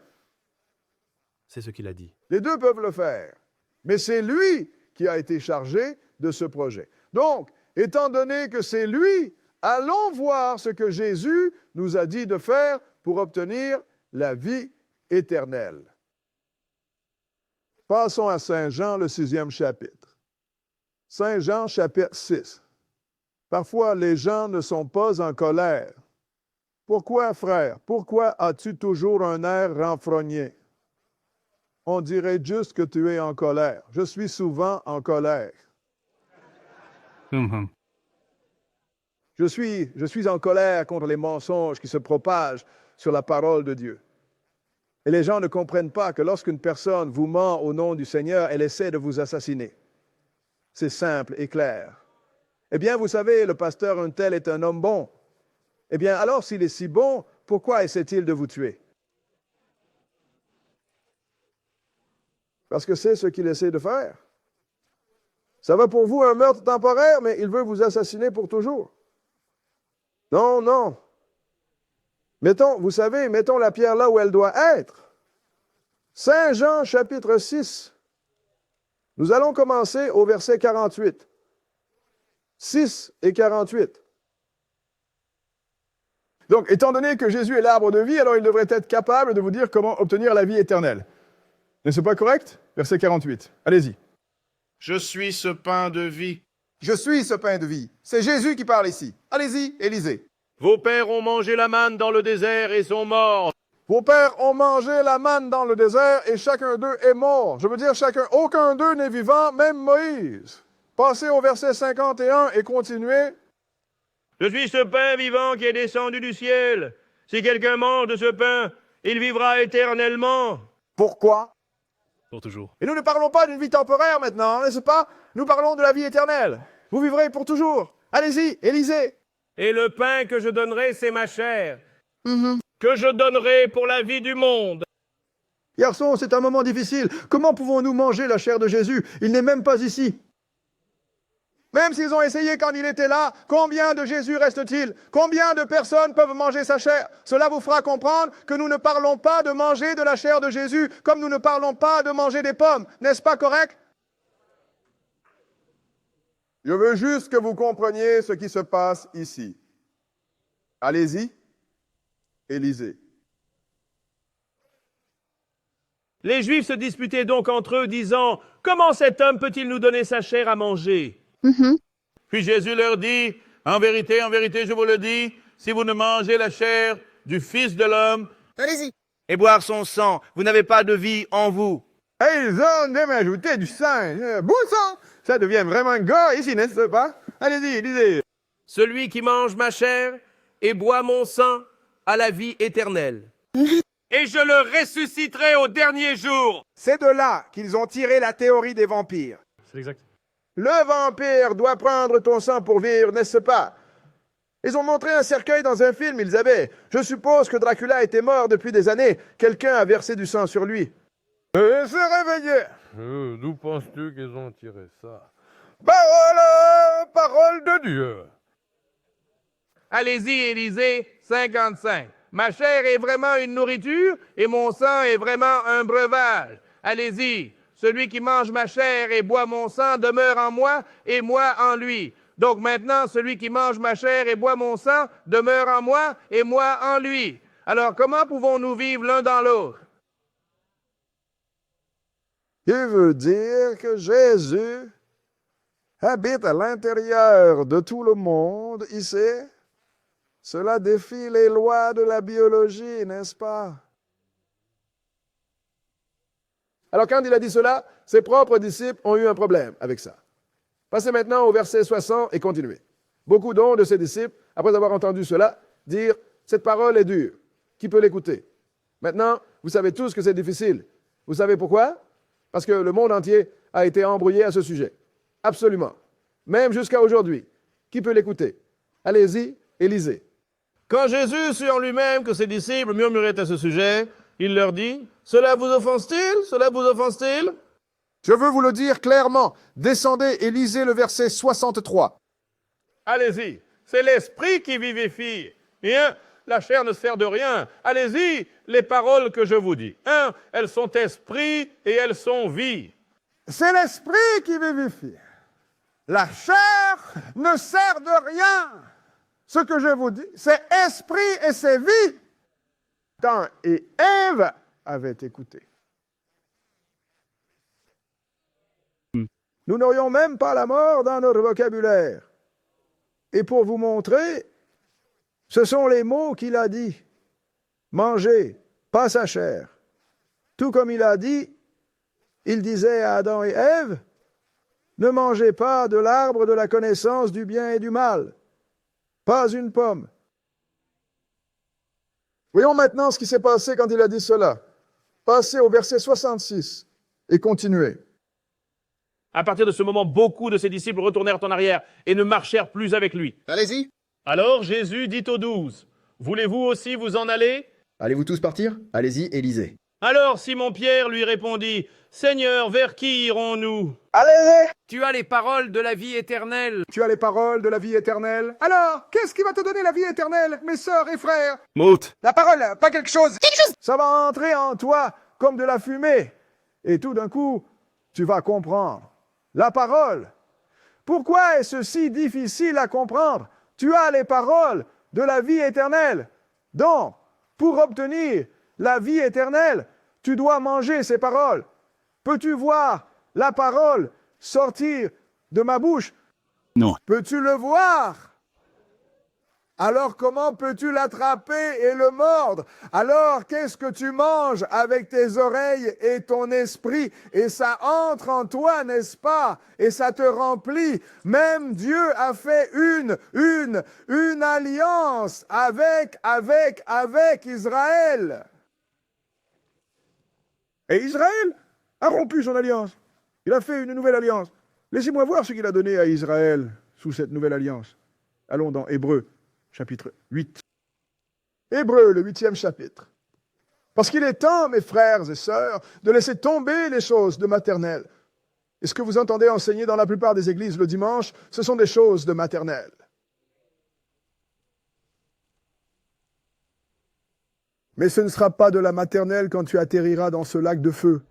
C'est ce qu'il a dit. Les deux peuvent le faire. Mais c'est lui qui a été chargé de ce projet. Donc, étant donné que c'est lui allons voir ce que Jésus nous a dit de faire pour obtenir la vie éternelle. Passons à Saint Jean, le 6e chapitre. Saint Jean, chapitre 6. Parfois, les gens ne sont pas en colère. Pourquoi, frère? Pourquoi as-tu toujours un air renfrogné? On dirait juste que tu es en colère. Je suis souvent en colère. Je suis en colère contre les mensonges qui se propagent sur la parole de Dieu. Et les gens ne comprennent pas que lorsqu'une personne vous ment au nom du Seigneur, elle essaie de vous assassiner. C'est simple et clair. Eh bien, vous savez, le pasteur un tel est un homme bon. Eh bien, alors s'il est si bon, pourquoi essaie-t-il de vous tuer? Parce que c'est ce qu'il essaie de faire. Ça va pour vous un meurtre temporaire, mais il veut vous assassiner pour toujours. Non, non. Mettons la pierre là où elle doit être. Saint Jean, chapitre 6. Nous allons commencer au verset 48. 6 et 48. Donc, étant donné que Jésus est l'arbre de vie, alors il devrait être capable de vous dire comment obtenir la vie éternelle. N'est-ce pas correct? Verset 48. Allez-y. Je suis ce pain de vie. Je suis ce pain de vie. C'est Jésus qui parle ici. Allez-y et lisez. Vos pères ont mangé la manne dans le désert et sont morts. Vos pères ont mangé la manne dans le désert et chacun d'eux est mort. Je veux dire, aucun d'eux n'est vivant, même Moïse. Passez au verset 51 et continuez. Je suis ce pain vivant qui est descendu du ciel. Si quelqu'un mange de ce pain, il vivra éternellement. Pourquoi? Pour toujours. Et nous ne parlons pas d'une vie temporaire maintenant, n'est-ce pas? Nous parlons de la vie éternelle. Vous vivrez pour toujours. Allez-y, et lisez. Et le pain que je donnerai, c'est ma chair, que je donnerai pour la vie du monde. Garçon, c'est un moment difficile. Comment pouvons-nous manger la chair de Jésus? Il n'est même pas ici. Même s'ils ont essayé quand il était là, combien de Jésus reste-t-il? Combien de personnes peuvent manger sa chair? Cela vous fera comprendre que nous ne parlons pas de manger de la chair de Jésus, comme nous ne parlons pas de manger des pommes. N'est-ce pas correct? Je veux juste que vous compreniez ce qui se passe ici. Allez-y et lisez. Les Juifs se disputaient donc entre eux, disant, « Comment cet homme peut-il nous donner sa chair à manger ?» Puis Jésus leur dit, « En vérité, je vous le dis, si vous ne mangez la chair du Fils de l'homme et boire son sang, vous n'avez pas de vie en vous. » Ils ont même ajouté du sang. Bon sang! Ça devient vraiment un gars ici, n'est-ce pas? Allez-y, lisez. « Celui qui mange ma chair et boit mon sang a la vie éternelle. Et je le ressusciterai au dernier jour. » C'est de là qu'ils ont tiré la théorie des vampires. C'est exact. Le vampire doit prendre ton sang pour vivre, n'est-ce pas? Ils ont montré un cercueil dans un film, ils avaient. Je suppose que Dracula était mort depuis des années. Quelqu'un a versé du sang sur lui. Il s'est réveillé. D'où penses-tu qu'ils ont tiré ça? Parole de Dieu. Allez-y et lisez 55. Ma chair est vraiment une nourriture et mon sang est vraiment un breuvage. Allez-y. Celui qui mange ma chair et boit mon sang demeure en moi et moi en lui. Donc maintenant, celui qui mange ma chair et boit mon sang demeure en moi et moi en lui. Alors comment pouvons-nous vivre l'un dans l'autre? Il veut dire que Jésus habite à l'intérieur de tout le monde ici. Cela défie les lois de la biologie, n'est-ce pas? Alors quand il a dit cela, ses propres disciples ont eu un problème avec ça. Passez maintenant au verset 60 et continuez. Beaucoup donc de ses disciples, après avoir entendu cela, dirent « Cette parole est dure. Qui peut l'écouter ?» Maintenant, vous savez tous que c'est difficile. Vous savez pourquoi? Parce que le monde entier a été embrouillé à ce sujet. Absolument. Même jusqu'à aujourd'hui. Qui peut l'écouter? Allez-y et lisez. Quand Jésus sut en lui-même que ses disciples murmuraient à ce sujet, il leur dit, « Cela vous offense-t-il? Cela vous offense-t-il » Je veux vous le dire clairement. Descendez et lisez le verset 63. Allez-y, c'est l'esprit qui vivifie. Bien, la chair ne sert de rien. Allez-y, les paroles que je vous dis. Elles sont esprit et elles sont vie. C'est l'esprit qui vivifie. La chair ne sert de rien. Ce que je vous dis, c'est esprit et c'est vie. Adam et Ève avaient écouté. Nous n'aurions même pas la mort dans notre vocabulaire. Et pour vous montrer, ce sont les mots qu'il a dit. Mangez, pas sa chair. Tout comme il a dit, il disait à Adam et Ève, ne mangez pas de l'arbre de la connaissance du bien et du mal. Pas une pomme. Voyons maintenant ce qui s'est passé quand il a dit cela. Passez au verset 66 et continuez. À partir de ce moment, beaucoup de ses disciples retournèrent en arrière et ne marchèrent plus avec lui. Allez-y. Alors Jésus dit aux 12, « Voulez-vous aussi vous en aller ?» Allez-vous tous partir? Allez-y et lisez. Alors Simon-Pierre lui répondit, « Seigneur, vers qui irons-nous » Allez, Tu as les paroles de la vie éternelle. tu as les paroles de la vie éternelle. Alors, qu'est-ce qui va te donner la vie éternelle, mes sœurs et frères? Mout. La parole, pas quelque chose. Ça va entrer en toi comme de la fumée. Et tout d'un coup, tu vas comprendre. La parole. Pourquoi est-ce si difficile à comprendre? Tu as les paroles de la vie éternelle. Donc, pour obtenir la vie éternelle, tu dois manger ces paroles. Peux-tu voir la parole sortir de ma bouche? Non. Peux-tu le voir? Alors comment peux-tu l'attraper et le mordre? Alors qu'est-ce que tu manges avec tes oreilles et ton esprit? Et ça entre en toi, n'est-ce pas? Et ça te remplit. Même Dieu a fait une alliance avec Israël. Et Israël a rompu son alliance. Il a fait une nouvelle alliance. Laissez-moi voir ce qu'il a donné à Israël sous cette nouvelle alliance. Allons dans Hébreux, chapitre 8. Hébreux, le 8e chapitre. Parce qu'il est temps, mes frères et sœurs, de laisser tomber les choses de maternelle. Et ce que vous entendez enseigner dans la plupart des églises le dimanche, ce sont des choses de maternelle. Mais ce ne sera pas de la maternelle quand tu atterriras dans ce lac de feu.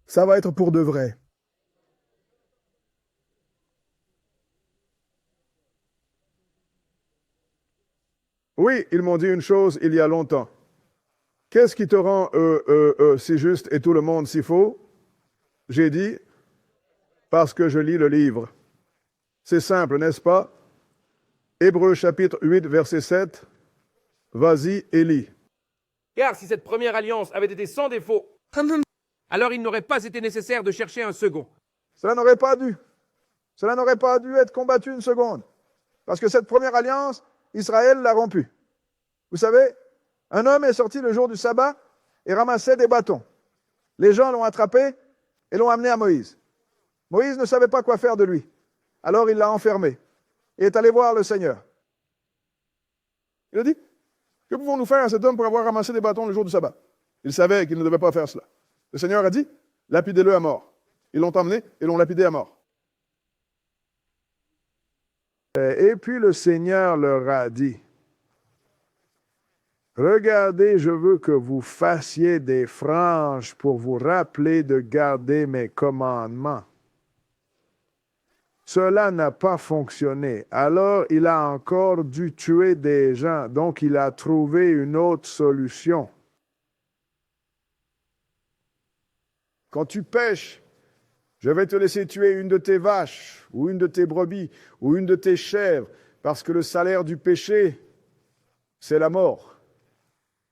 Ça va être pour de vrai. Oui, ils m'ont dit une chose il y a longtemps. Qu'est-ce qui te rend si juste et tout le monde si faux? J'ai dit, parce que je lis le livre. C'est simple, n'est-ce pas? Hébreux chapitre 8, verset 7. Vas-y et lis. Car si cette première alliance avait été sans défaut, alors il n'aurait pas été nécessaire de chercher un second. Cela n'aurait pas dû. Cela n'aurait pas dû être combattu une seconde. Parce que cette première alliance, Israël l'a rompue. Vous savez, un homme est sorti le jour du sabbat et ramassait des bâtons. Les gens l'ont attrapé et l'ont amené à Moïse. Moïse ne savait pas quoi faire de lui. Alors il l'a enfermé et est allé voir le Seigneur. Il a dit, que pouvons-nous faire à cet homme pour avoir ramassé des bâtons le jour du sabbat? Il savait qu'il ne devait pas faire cela. Le Seigneur a dit, lapidez-le à mort. Ils l'ont emmené et l'ont lapidé à mort. Et puis le Seigneur leur a dit, regardez, je veux que vous fassiez des franges pour vous rappeler de garder mes commandements. Cela n'a pas fonctionné. Alors, il a encore dû tuer des gens. Donc, il a trouvé une autre solution. Quand tu pêches, je vais te laisser tuer une de tes vaches, ou une de tes brebis, ou une de tes chèvres, parce que le salaire du péché, c'est la mort.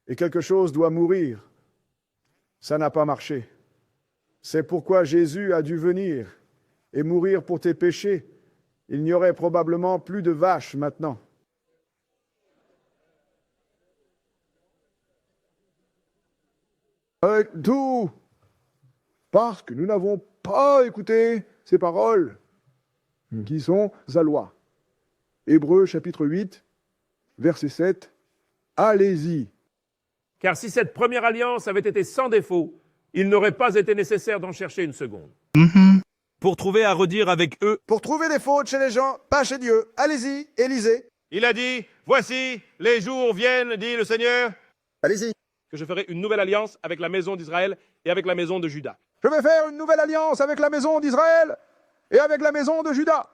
Et quelque chose doit mourir. Ça n'a pas marché. C'est pourquoi Jésus a dû venir et mourir pour tes péchés. Il n'y aurait probablement plus de vaches maintenant. Tout parce que nous n'avons pas écouté ces paroles qui sont à loi. Hébreux chapitre 8, verset 7. Allez-y. Car si cette première alliance avait été sans défaut, il n'aurait pas été nécessaire d'en chercher une seconde. Pour trouver à redire avec eux. Pour trouver des fautes chez les gens, pas chez Dieu. Allez-y et lisez. Il a dit, voici, les jours viennent, dit le Seigneur, Allez-y. Que je ferai une nouvelle alliance avec la maison d'Israël et avec la maison de Juda. Je vais faire une nouvelle alliance avec la maison d'Israël et avec la maison de Juda.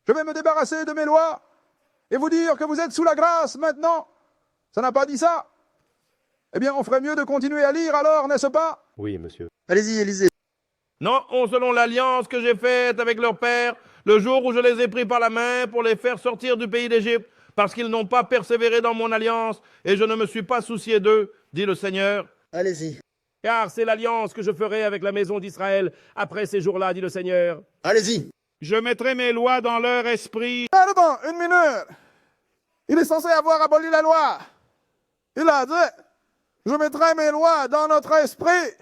Je vais me débarrasser de mes lois et vous dire que vous êtes sous la grâce maintenant. Ça n'a pas dit ça. Eh bien, on ferait mieux de continuer à lire alors, n'est-ce pas? Oui, monsieur. Allez-y et lisez. Non, selon l'alliance que j'ai faite avec leur père, le jour où je les ai pris par la main pour les faire sortir du pays d'Égypte, parce qu'ils n'ont pas persévéré dans mon alliance, et je ne me suis pas soucié d'eux, dit le Seigneur. Allez-y. Car c'est l'alliance que je ferai avec la maison d'Israël après ces jours-là, dit le Seigneur. Allez-y. Je mettrai mes lois dans leur esprit. Pardon, une minute. Il est censé avoir aboli la loi. Il a dit, je mettrai mes lois dans notre esprit.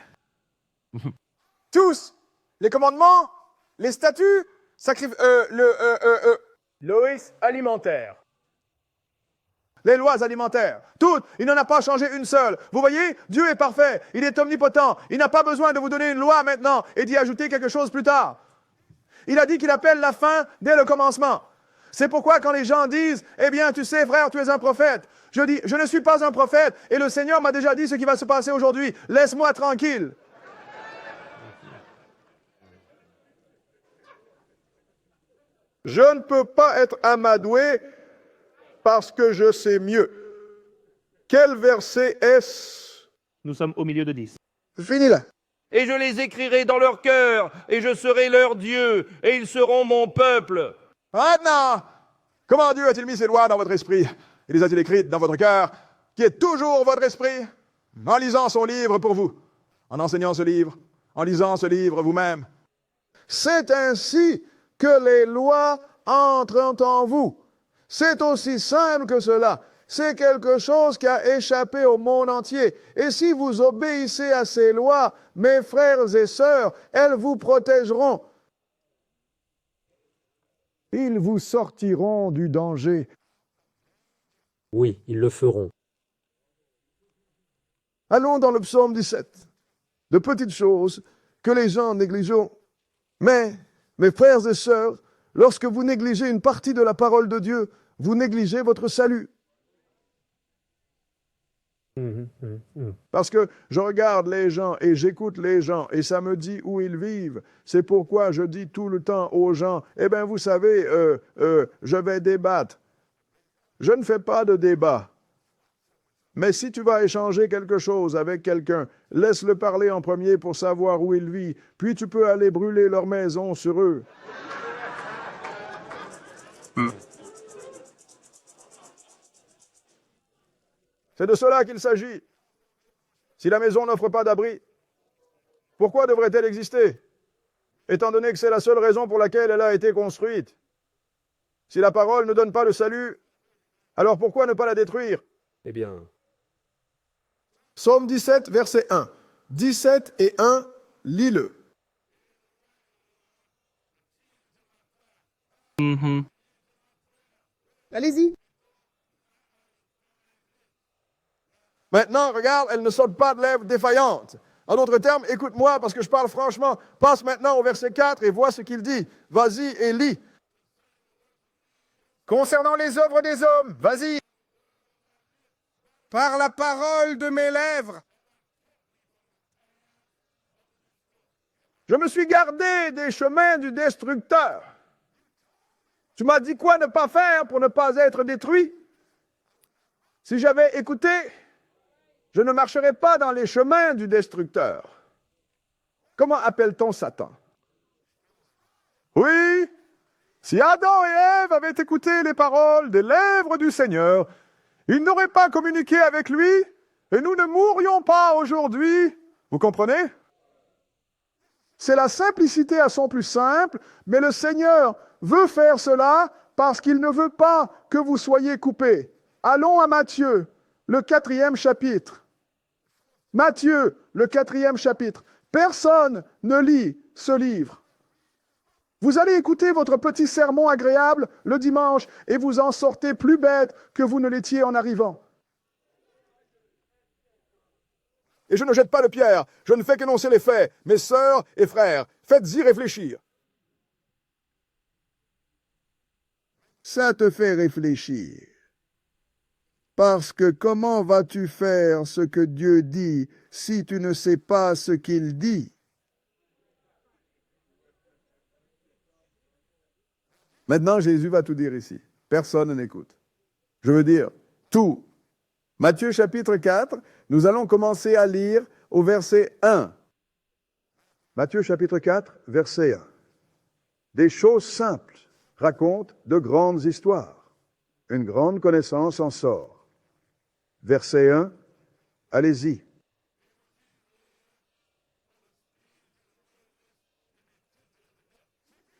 Tous, les commandements, les statuts, Loïs alimentaire. Les lois alimentaires, toutes, il n'en a pas changé une seule. Vous voyez, Dieu est parfait, il est omnipotent, il n'a pas besoin de vous donner une loi maintenant et d'y ajouter quelque chose plus tard. Il a dit qu'il appelle la fin dès le commencement. C'est pourquoi quand les gens disent, eh bien, tu sais, frère, tu es un prophète, je dis, je ne suis pas un prophète et le Seigneur m'a déjà dit ce qui va se passer aujourd'hui. Laisse-moi tranquille. Je ne peux pas être amadoué parce que je sais mieux. Quel verset est-ce? Nous sommes au milieu de 10. Fini là. Et je les écrirai dans leur cœur, et je serai leur Dieu, et ils seront mon peuple. Maintenant, comment Dieu a-t-il mis ses lois dans votre esprit? Il les a-t-il écrites dans votre cœur, qui est toujours votre esprit? En lisant son livre pour vous, en enseignant ce livre, en lisant ce livre vous-même. C'est ainsi que les lois entrent en vous. C'est aussi simple que cela. C'est quelque chose qui a échappé au monde entier. Et si vous obéissez à ces lois, mes frères et sœurs, elles vous protégeront. Ils vous sortiront du danger. Oui, ils le feront. Allons dans le psaume 17. De petites choses que les gens négligeront. Mais, mes frères et sœurs, lorsque vous négligez une partie de la parole de Dieu, vous négligez votre salut. Parce que je regarde les gens et j'écoute les gens et ça me dit où ils vivent. C'est pourquoi je dis tout le temps aux gens, eh bien vous savez, je vais débattre. Je ne fais pas de débat. Mais si tu vas échanger quelque chose avec quelqu'un, laisse-le parler en premier pour savoir où il vit, puis tu peux aller brûler leur maison sur eux. C'est de cela qu'il s'agit. Si la maison n'offre pas d'abri, pourquoi devrait-elle exister? Étant donné que c'est la seule raison pour laquelle elle a été construite. Si la parole ne donne pas le salut, alors pourquoi ne pas la détruire? Eh bien, Psaume 17, verset 1. 17 et 1, lis-le. Allez-y. Maintenant, regarde, elle ne saute pas de lèvres défaillantes. En d'autres termes, écoute-moi parce que je parle franchement. Passe maintenant au verset 4 et vois ce qu'il dit. Vas-y et lis. concernant les œuvres des hommes, vas-y. Par la parole de mes lèvres. Je me suis gardé des chemins du destructeur. Tu m'as dit quoi ne pas faire pour ne pas être détruit? Si j'avais écouté, je ne marcherais pas dans les chemins du destructeur. Comment appelle-t-on Satan? Oui, si Adam et Ève avaient écouté les paroles des lèvres du Seigneur, ils n'auraient pas communiqué avec lui et nous ne mourrions pas aujourd'hui. Vous comprenez? C'est la simplicité à son plus simple, mais le Seigneur veut faire cela parce qu'il ne veut pas que vous soyez coupés. Allons à Matthieu, le 4e chapitre. Matthieu, le 4e chapitre. Personne ne lit ce livre. Vous allez écouter votre petit sermon agréable le dimanche et vous en sortez plus bête que vous ne l'étiez en arrivant. Et je ne jette pas de pierre, je ne fais qu'énoncer les faits. Mes sœurs et frères, faites-y réfléchir. Ça te fait réfléchir. Parce que comment vas-tu faire ce que Dieu dit si tu ne sais pas ce qu'il dit? Maintenant, Jésus va tout dire ici. Personne n'écoute. Je veux dire, tout. Matthieu chapitre 4, nous allons commencer à lire au verset 1. Matthieu chapitre 4, verset 1. Des choses simples racontent de grandes histoires. Une grande connaissance en sort. Verset 1, allez-y.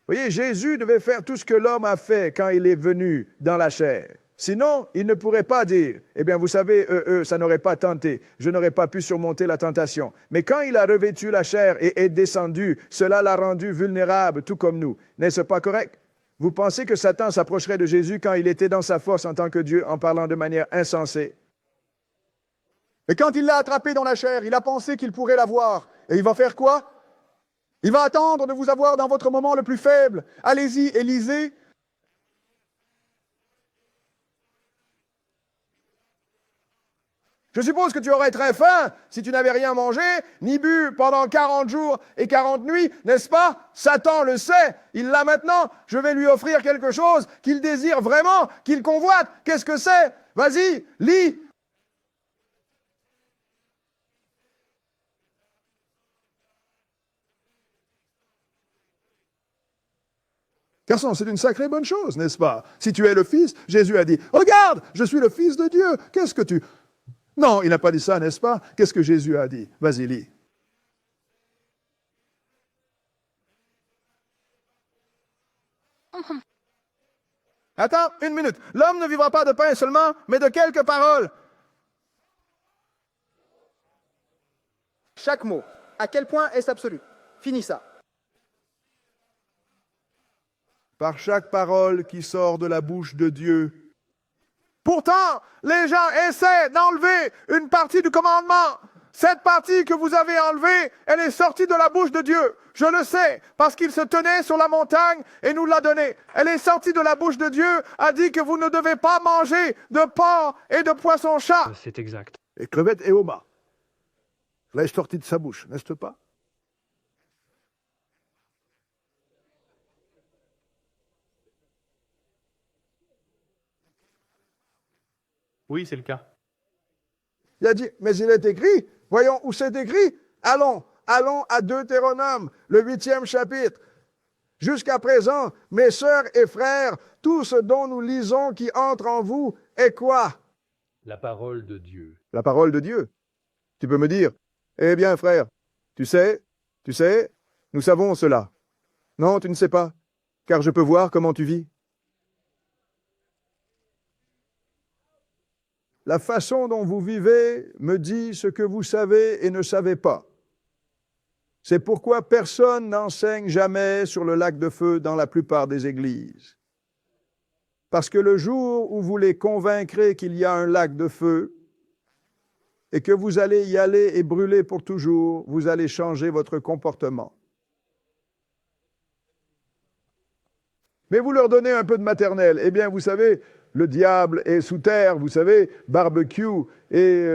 Vous voyez, Jésus devait faire tout ce que l'homme a fait quand il est venu dans la chair. Sinon, il ne pourrait pas dire, eh bien, vous savez, ça n'aurait pas tenté, je n'aurais pas pu surmonter la tentation. Mais quand il a revêtu la chair et est descendu, cela l'a rendu vulnérable, tout comme nous. N'est-ce pas correct? Vous pensez que Satan s'approcherait de Jésus quand il était dans sa force en tant que Dieu, en parlant de manière insensée? Et quand il l'a attrapé dans la chair, il a pensé qu'il pourrait l'avoir. Et il va faire quoi? Il va attendre de vous avoir dans votre moment le plus faible. Allez-y et lisez. Je suppose que tu aurais très faim si tu n'avais rien mangé, ni bu pendant 40 jours et 40 nuits, n'est-ce pas? Satan le sait, il l'a maintenant. Je vais lui offrir quelque chose qu'il désire vraiment, qu'il convoite. Qu'est-ce que c'est? Vas-y, lis. Garçon, c'est une sacrée bonne chose, n'est-ce pas? Si tu es le Fils, Jésus a dit, regarde, je suis le Fils de Dieu. Qu'est-ce que tu... Non, il n'a pas dit ça, n'est-ce pas? Qu'est-ce que Jésus a dit? Vas-y, lis. Attends, une minute. L'homme ne vivra pas de pain seulement, mais de quelques paroles. Chaque mot. À quel point est-ce absolu? Finis ça. Par chaque parole qui sort de la bouche de Dieu. Pourtant, les gens essaient d'enlever une partie du commandement. Cette partie que vous avez enlevée, elle est sortie de la bouche de Dieu. Je le sais, parce qu'il se tenait sur la montagne et nous l'a donnée. Elle est sortie de la bouche de Dieu, a dit que vous ne devez pas manger de porc et de poisson-chat. C'est exact. Et crevettes et homards. Cela est sorti de sa bouche, n'est-ce pas? Oui, c'est le cas. Il a dit, mais il est écrit, voyons où c'est écrit. Allons à Deutéronome, le 8e chapitre. Jusqu'à présent, mes sœurs et frères, tout ce dont nous lisons qui entre en vous est quoi? La parole de Dieu. La parole de Dieu. Tu peux me dire, eh bien frère, tu sais, nous savons cela. Non, tu ne sais pas, car je peux voir comment tu vis. La façon dont vous vivez me dit ce que vous savez et ne savez pas. C'est pourquoi personne n'enseigne jamais sur le lac de feu dans la plupart des églises. Parce que le jour où vous les convaincrez qu'il y a un lac de feu et que vous allez y aller et brûler pour toujours, vous allez changer votre comportement. Mais vous leur donnez un peu de maternelle. Eh bien, vous savez, le diable est sous terre, vous savez, barbecue, et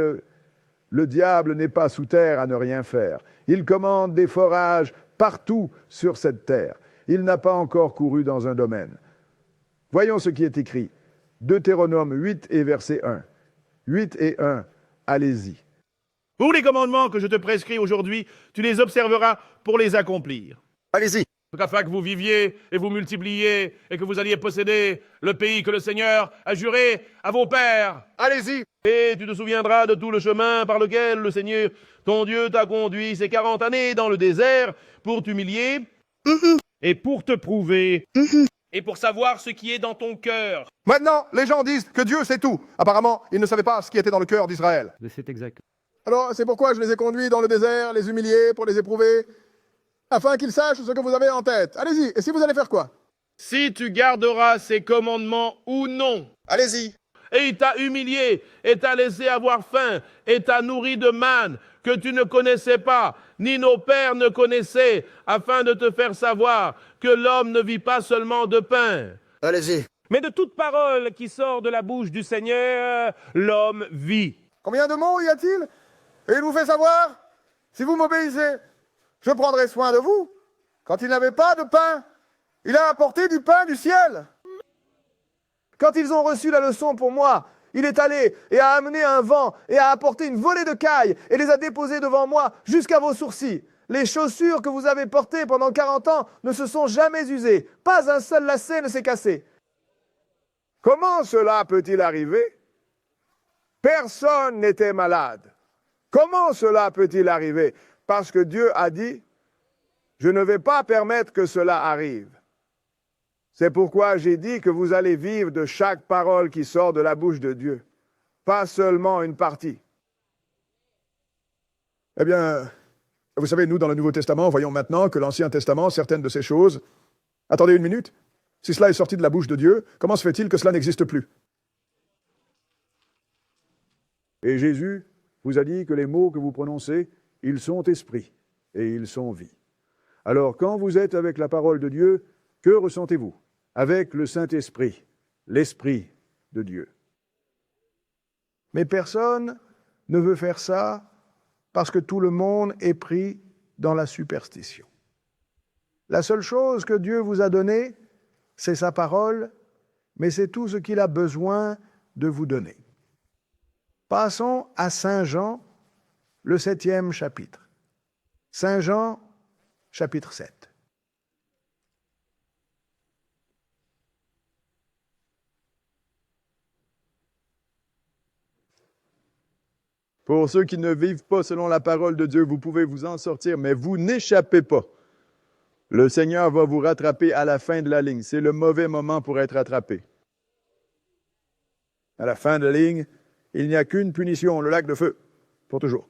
le diable n'est pas sous terre à ne rien faire. Il commande des forages partout sur cette terre. Il n'a pas encore couru dans un domaine. Voyons ce qui est écrit. Deutéronome 8 et verset 1. 8 et 1, allez-y. Tous les commandements que je te prescris aujourd'hui, tu les observeras pour les accomplir. Allez-y. Afin que vous viviez et vous multipliez et que vous alliez posséder le pays que le Seigneur a juré à vos pères. Allez-y. Et tu te souviendras de tout le chemin par lequel le Seigneur, ton Dieu, t'a conduit ces 40 années dans le désert pour t'humilier et pour te prouver et pour savoir ce qui est dans ton cœur. Maintenant, les gens disent que Dieu sait tout. Apparemment, ils ne savaient pas ce qui était dans le cœur d'Israël. C'est exact. Alors, c'est pourquoi je les ai conduits dans le désert, les humilier, pour les éprouver, afin qu'ils sachent ce que vous avez en tête. Allez-y, et si vous allez faire quoi? Si tu garderas ces commandements ou non. Allez-y. Et il t'a humilié, et t'a laissé avoir faim, et t'a nourri de manne que tu ne connaissais pas, ni nos pères ne connaissaient, afin de te faire savoir que l'homme ne vit pas seulement de pain. Allez-y. Mais de toute parole qui sort de la bouche du Seigneur, l'homme vit. Combien de mots y a-t-il? Et il vous fait savoir, si vous m'obéissez, je prendrai soin de vous. Quand il n'avait pas de pain, il a apporté du pain du ciel. Quand ils ont reçu la leçon pour moi, il est allé et a amené un vent et a apporté une volée de cailles et les a déposées devant moi jusqu'à vos sourcils. Les chaussures que vous avez portées pendant 40 ans ne se sont jamais usées. Pas un seul lacet ne s'est cassé. Comment cela peut-il arriver? Personne n'était malade. Comment cela peut-il arriver? Parce que Dieu a dit, je ne vais pas permettre que cela arrive. C'est pourquoi j'ai dit que vous allez vivre de chaque parole qui sort de la bouche de Dieu, pas seulement une partie. Eh bien, vous savez, nous, dans le Nouveau Testament, voyons maintenant que l'Ancien Testament, certaines de ces choses... Attendez une minute. Si cela est sorti de la bouche de Dieu, comment se fait-il que cela n'existe plus? Et Jésus vous a dit que les mots que vous prononcez, ils sont esprit et ils sont vie. Alors, quand vous êtes avec la parole de Dieu, que ressentez-vous? Avec le Saint-Esprit, l'Esprit de Dieu. Mais personne ne veut faire ça parce que tout le monde est pris dans la superstition. La seule chose que Dieu vous a donnée, c'est sa parole, mais c'est tout ce qu'il a besoin de vous donner. Passons à Saint Jean, le 7e chapitre. Saint Jean, chapitre 7. Pour ceux qui ne vivent pas selon la parole de Dieu, vous pouvez vous en sortir, mais vous n'échappez pas. Le Seigneur va vous rattraper à la fin de la ligne. C'est le mauvais moment pour être rattrapé. À la fin de la ligne, il n'y a qu'une punition, le lac de feu, pour toujours.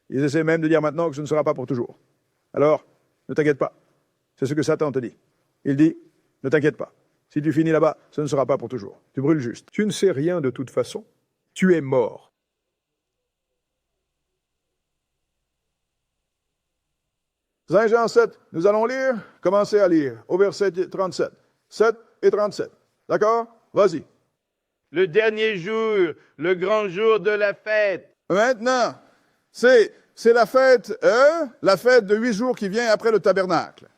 Ils essaient même de dire maintenant que ce ne sera pas pour toujours. Alors, ne t'inquiète pas. C'est ce que Satan te dit. Il dit, ne t'inquiète pas. Si tu finis là-bas, ce ne sera pas pour toujours. Tu brûles juste. Tu ne sais rien de toute façon. Tu es mort. Saint Jean 7, nous allons lire, commencez à lire, au verset 37. 7 et 37. D'accord? Vas-y. Le dernier jour, le grand jour de la fête. Maintenant, c'est la fête de 8 jours qui vient après le tabernacle.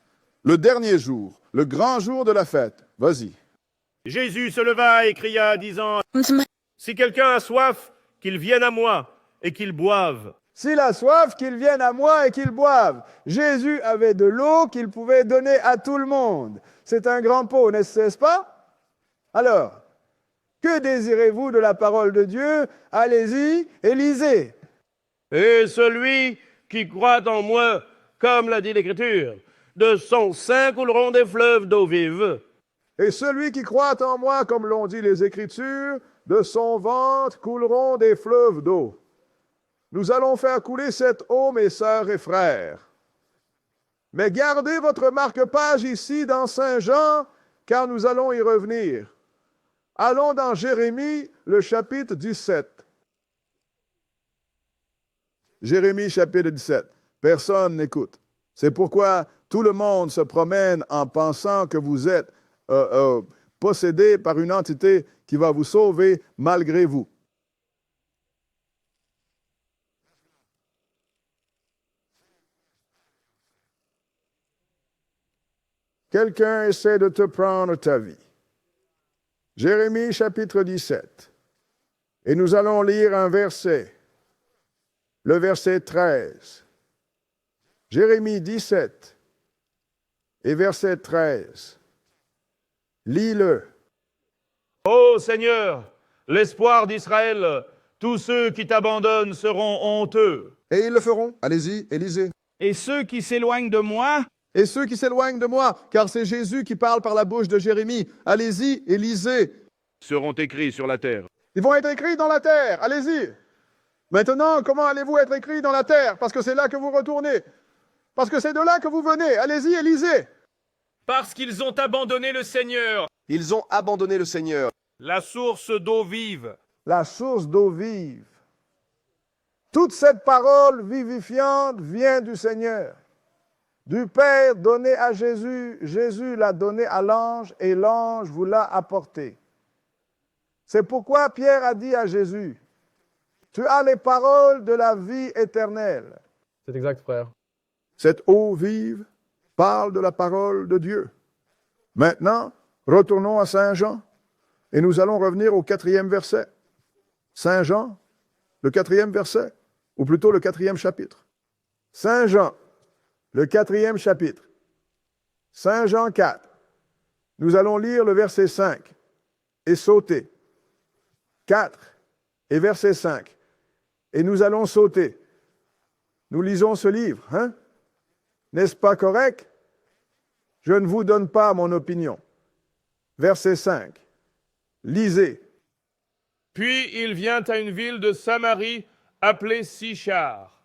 Le dernier jour, le grand jour de la fête. Vas-y. Jésus se leva et cria, disant, si quelqu'un a soif, qu'il vienne à moi et qu'il boive. S'il a soif, qu'il vienne à moi et qu'il boive. Jésus avait de l'eau qu'il pouvait donner à tout le monde. C'est un grand pot, n'est-ce pas? Alors, que désirez-vous de la parole de Dieu? Allez-y et lisez. Et celui qui croit en moi, comme l'a dit l'Écriture, de son sein couleront des fleuves d'eau vive. Et celui qui croit en moi, comme l'ont dit les Écritures, de son ventre couleront des fleuves d'eau. Nous allons faire couler cette eau, mes sœurs et frères. Mais gardez votre marque-page ici dans Saint Jean, car nous allons y revenir. Allons dans Jérémie, le chapitre 17. Jérémie, chapitre 17. Personne n'écoute. C'est pourquoi tout le monde se promène en pensant que vous êtes possédé par une entité qui va vous sauver malgré vous. Quelqu'un essaie de te prendre ta vie. Jérémie chapitre 17. Et nous allons lire un verset, le verset 13. Jérémie 17 et verset 13. Lis-le. Ô Seigneur, l'espoir d'Israël, tous ceux qui t'abandonnent seront honteux. Et ils le feront. Allez-y et lisez. Et ceux qui s'éloignent de moi, Et ceux qui s'éloignent de moi, car c'est Jésus qui parle par la bouche de Jérémie. Allez-y et lisez. Seront écrits sur la terre. Ils vont être écrits dans la terre. Allez-y. Maintenant, comment allez-vous être écrits dans la terre? Parce que c'est là que vous retournez. Parce que c'est de là que vous venez. Allez-y et lisez. Parce qu'ils ont abandonné le Seigneur, Ils ont abandonné le Seigneur. la source d'eau vive. La source d'eau vive. Toute cette parole vivifiante vient du Seigneur. Du Père donné à Jésus, Jésus l'a donné à l'ange et l'ange vous l'a apporté. C'est pourquoi Pierre a dit à Jésus, tu as les paroles de la vie éternelle. c'est exact, frère. Cette eau vive parle de la parole de Dieu. Maintenant, retournons à Saint Jean Et nous allons revenir au 4e verset. Saint Jean, le 4e verset, ou plutôt le 4e chapitre. Saint Jean, le 4e chapitre. Saint Jean 4. Nous allons lire le verset 5 et sauter. 4 et verset 5. Et nous allons sauter. Nous lisons ce livre, hein? N'est-ce pas correct? Je ne vous donne pas mon opinion. Verset 5. Lisez. Puis il vient à une ville de Samarie appelée Sichar,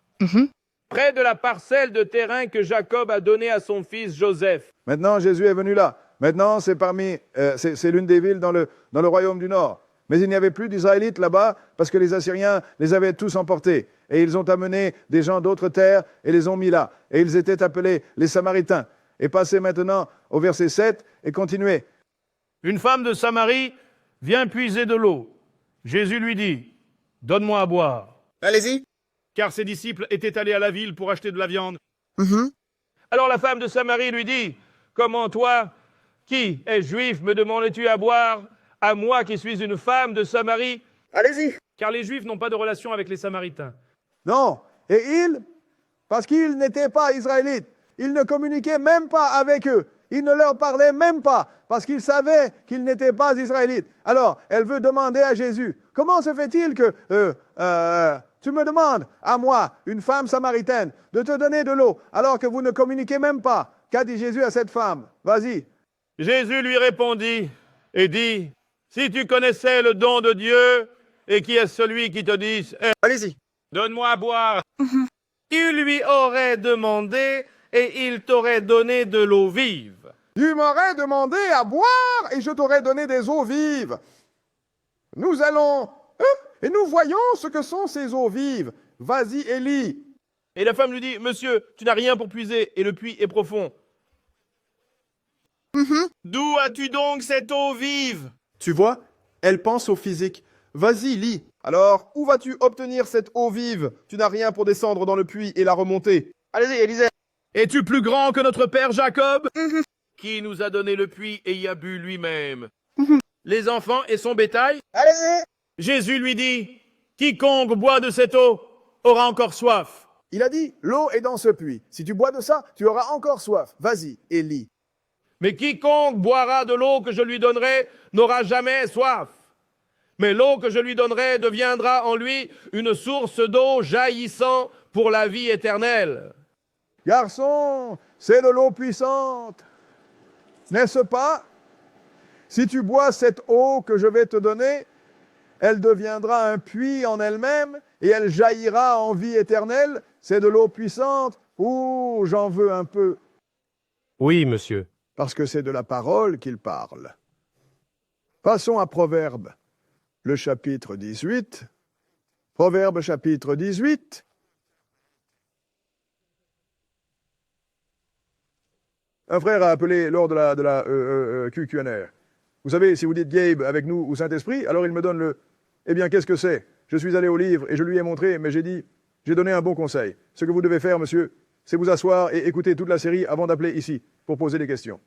près de la parcelle de terrain que Jacob a donnée à son fils Joseph. Maintenant, Jésus est venu là. Maintenant, c'est l'une des villes dans le royaume du Nord. Mais il n'y avait plus d'Israélites là-bas parce que les Assyriens les avaient tous emportés. Et ils ont amené des gens d'autres terres et les ont mis là. Et ils étaient appelés les Samaritains. Et passez maintenant au verset 7 et continuez. Une femme de Samarie vient puiser de l'eau. Jésus lui dit, « Donne-moi à boire. » Allez-y. Car ses disciples étaient allés à la ville pour acheter de la viande. Alors la femme de Samarie lui dit, « Comment toi, qui es juif, me demandes-tu à boire, à moi qui suis une femme de Samarie ?» Allez-y. Car les Juifs n'ont pas de relation avec les Samaritains. Non. Et parce qu'ils n'étaient pas Israélites, ils ne communiquaient même pas avec eux. Ils ne leur parlaient même pas, parce qu'ils savaient qu'ils n'étaient pas Israélites. Alors, elle veut demander à Jésus, comment se fait-il que tu me demandes, à moi, une femme samaritaine, de te donner de l'eau, alors que vous ne communiquez même pas? Qu'a dit Jésus à cette femme? Vas-y. Jésus lui répondit et dit, « Si tu connaissais le don de Dieu, et qui est celui qui te dit, Allez-y. donne-moi à boire, tu lui aurais demandé et il t'aurait donné de l'eau vive. Tu m'aurais demandé à boire et je t'aurais donné des eaux vives. Nous allons... et nous voyons ce que sont ces eaux vives. Vas-y, Élie. » Et la femme lui dit, « Monsieur, tu n'as rien pour puiser et le puits est profond. D'où as-tu donc cette eau vive? » Tu vois, elle pense au physique. Vas-y, lis. Alors, où vas-tu obtenir cette eau vive? Tu n'as rien pour descendre dans le puits et la remonter. Allez-y, Élisée. Es-tu plus grand que notre père Jacob, qui nous a donné le puits et y a bu lui-même, les enfants et son bétail? Allez-y. Jésus lui dit, « Quiconque boit de cette eau aura encore soif. » Il a dit, l'eau est dans ce puits. Si tu bois de ça, tu auras encore soif. Vas-y, et lis. Mais quiconque boira de l'eau que je lui donnerai n'aura jamais soif. Mais l'eau que je lui donnerai deviendra en lui une source d'eau jaillissant pour la vie éternelle. Garçon, c'est de l'eau puissante, n'est-ce pas? Si tu bois cette eau que je vais te donner, elle deviendra un puits en elle-même et elle jaillira en vie éternelle. C'est de l'eau puissante. Ouh, j'en veux un peu. Oui, monsieur. Parce que c'est de la parole qu'il parle. Passons à Proverbes, le chapitre 18. Proverbes, chapitre 18. Un frère a appelé lors de la QQNR. Vous savez, si vous dites Gabe avec nous ou Saint-Esprit, alors il me donne le... Eh bien, qu'est-ce que c'est? Je suis allé au livre et je lui ai montré, mais j'ai donné un bon conseil. Ce que vous devez faire, monsieur, c'est vous asseoir et écouter toute la série avant d'appeler ici pour poser des questions.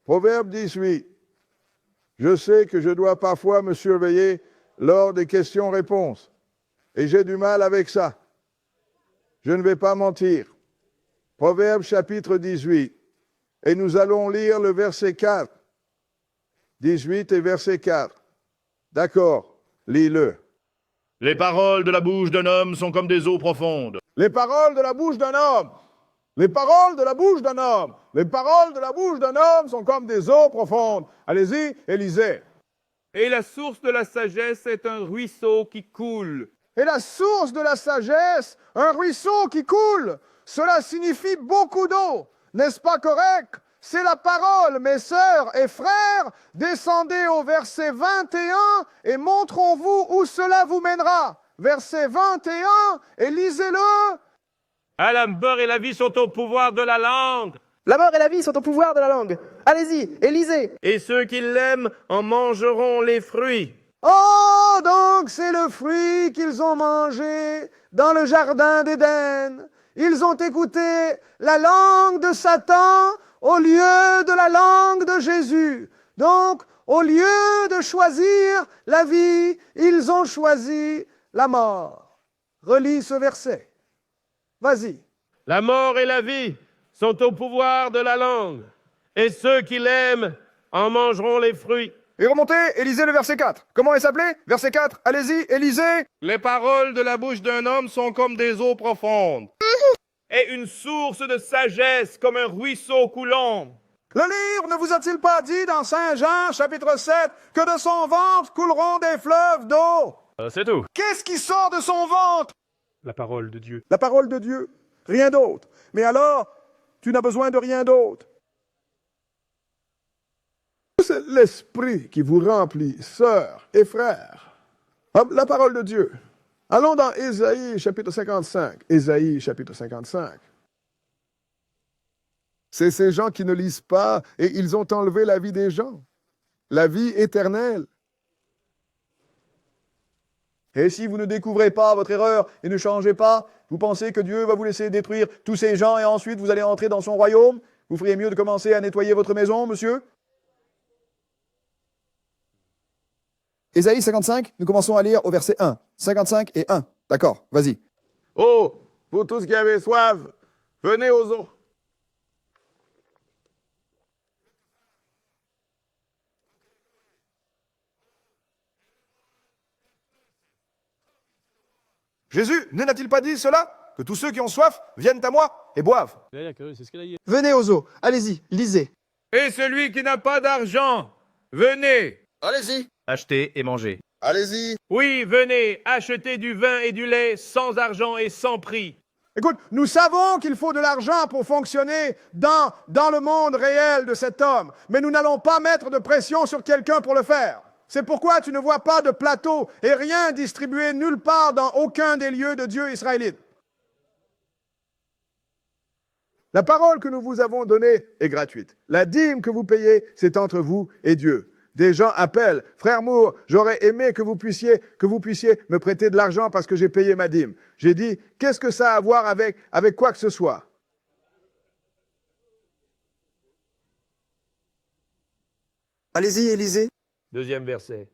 Proverbe 18. Je sais que je dois parfois me surveiller lors des questions-réponses. Et j'ai du mal avec ça. Je ne vais pas mentir. Proverbe chapitre 18. Et nous allons lire le verset 4. 18 et verset 4. D'accord, lis-le. Les paroles de la bouche d'un homme sont comme des eaux profondes. Les paroles de la bouche d'un homme. Les paroles de la bouche d'un homme. Les paroles de la bouche d'un homme sont comme des eaux profondes. Allez-y et lisez. Et la source de la sagesse est un ruisseau qui coule. Et la source de la sagesse, un ruisseau qui coule. Cela signifie beaucoup d'eau. N'est-ce pas correct? C'est la parole, mes sœurs et frères. Descendez au verset 21 et montrons-vous où cela vous mènera. Verset 21 et lisez-le. Ah, la mort et la vie sont au pouvoir de la langue. La mort et la vie sont au pouvoir de la langue. Allez-y et lisez. Et ceux qui l'aiment en mangeront les fruits. Oh, donc c'est le fruit qu'ils ont mangé dans le jardin d'Éden. Ils ont écouté la langue de Satan au lieu de la langue de Jésus. Donc, au lieu de choisir la vie, ils ont choisi la mort. Relis ce verset. Vas-y. La mort et la vie sont au pouvoir de la langue, et ceux qui l'aiment en mangeront les fruits. Et remontez et lisez le verset 4. Comment il s'appelait? Verset 4, allez-y et lisez. Les paroles de la bouche d'un homme sont comme des eaux profondes, et une source de sagesse comme un ruisseau coulant. Le livre ne vous a-t-il pas dit dans Saint Jean, chapitre 7, que de son ventre couleront des fleuves d'eau? C'est tout. Qu'est-ce qui sort de son ventre? La parole de Dieu. La parole de Dieu, rien d'autre. Mais alors, tu n'as besoin de rien d'autre. C'est l'Esprit qui vous remplit, sœurs et frères. La parole de Dieu. Allons dans Ésaïe chapitre 55. Ésaïe chapitre 55. C'est ces gens qui ne lisent pas et ils ont enlevé la vie des gens. La vie éternelle. Et si vous ne découvrez pas votre erreur et ne changez pas, vous pensez que Dieu va vous laisser détruire tous ces gens et ensuite vous allez entrer dans son royaume? Vous feriez mieux de commencer à nettoyer votre maison, monsieur? Ésaïe 55, nous commençons à lire au verset 1. 55 et 1. D'accord, vas-y. Oh, vous tous qui avez soif, venez aux eaux. Jésus n'a-t-il pas dit cela? Que tous ceux qui ont soif viennent à moi et boivent. Venez aux eaux. Allez-y, lisez. Et celui qui n'a pas d'argent, venez. Allez-y. Achetez et mangez. Allez-y. Oui, venez, achetez du vin et du lait sans argent et sans prix. Écoute, nous savons qu'il faut de l'argent pour fonctionner dans le monde réel de cet homme, mais nous n'allons pas mettre de pression sur quelqu'un pour le faire. C'est pourquoi tu ne vois pas de plateau et rien distribué nulle part dans aucun des lieux de Dieu israélite. La parole que nous vous avons donnée est gratuite. La dîme que vous payez, c'est entre vous et Dieu. Des gens appellent, frère Moore, j'aurais aimé que vous puissiez me prêter de l'argent parce que j'ai payé ma dîme. J'ai dit, qu'est-ce que ça a à voir avec quoi que ce soit? Allez-y et lisez. Deuxième verset.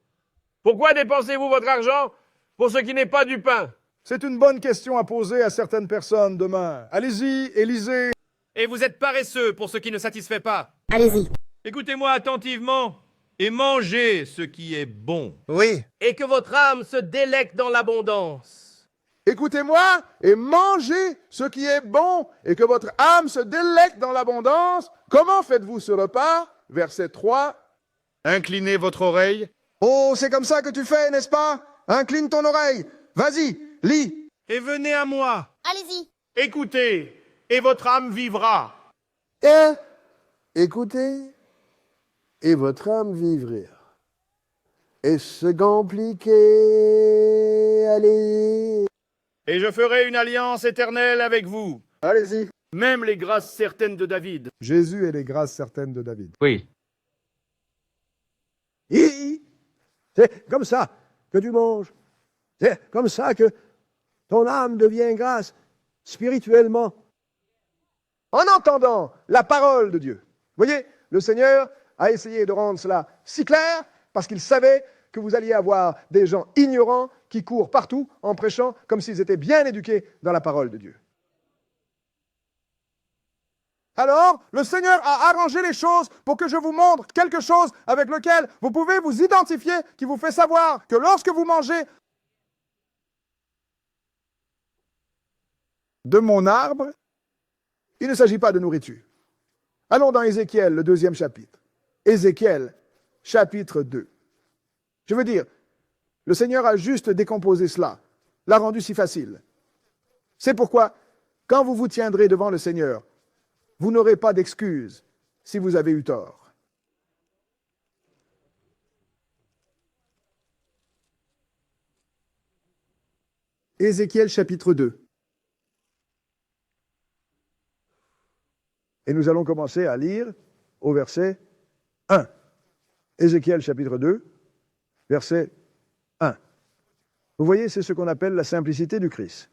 Pourquoi dépensez-vous votre argent pour ce qui n'est pas du pain? C'est une bonne question à poser à certaines personnes demain. Allez-y et lisez. Et vous êtes paresseux pour ce qui ne satisfait pas. Allez-y. Écoutez-moi attentivement et mangez ce qui est bon. Oui. Et que votre âme se délecte dans l'abondance. Écoutez-moi et mangez ce qui est bon et que votre âme se délecte dans l'abondance. Comment faites-vous ce repas? Verset 3. Inclinez votre oreille. Oh, c'est comme ça que tu fais, n'est-ce pas? Incline ton oreille. Vas-y, lis. Et venez à moi. Allez-y. Écoutez, et votre âme vivra. Et écoutez, et votre âme vivra. Est-ce compliqué? Allez. Et je ferai une alliance éternelle avec vous. Allez-y. Même les grâces certaines de David. Jésus est les grâces certaines de David. Oui. C'est comme ça que tu manges. C'est comme ça que ton âme devient grasse spirituellement. En entendant la parole de Dieu. Voyez, le Seigneur a essayé de rendre cela si clair parce qu'il savait que vous alliez avoir des gens ignorants qui courent partout en prêchant comme s'ils étaient bien éduqués dans la parole de Dieu. Alors, le Seigneur a arrangé les choses pour que je vous montre quelque chose avec lequel vous pouvez vous identifier, qui vous fait savoir que lorsque vous mangez de mon arbre, il ne s'agit pas de nourriture. Allons dans Ézéchiel, le 2e chapitre. Ézéchiel, chapitre 2. Je veux dire, le Seigneur a juste décomposé cela, l'a rendu si facile. C'est pourquoi, quand vous vous tiendrez devant le Seigneur, vous n'aurez pas d'excuse si vous avez eu tort. Ézéchiel chapitre 2. Et nous allons commencer à lire au verset 1. Ézéchiel chapitre 2, verset 1. Vous voyez, c'est ce qu'on appelle la simplicité du Christ.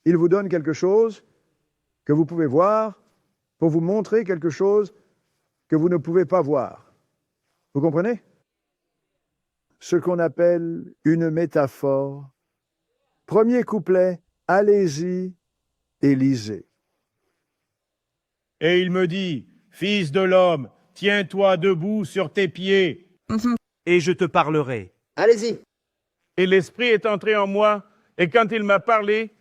il vous donne quelque chose que vous pouvez voir pour vous montrer quelque chose que vous ne pouvez pas voir. Vous comprenez? Ce qu'on appelle une métaphore. Premier couplet, allez-y et lisez. Et il me dit, Fils de l'homme, tiens-toi debout sur tes pieds. Et je te parlerai. Allez-y. Et l'Esprit est entré en moi, et quand il m'a parlé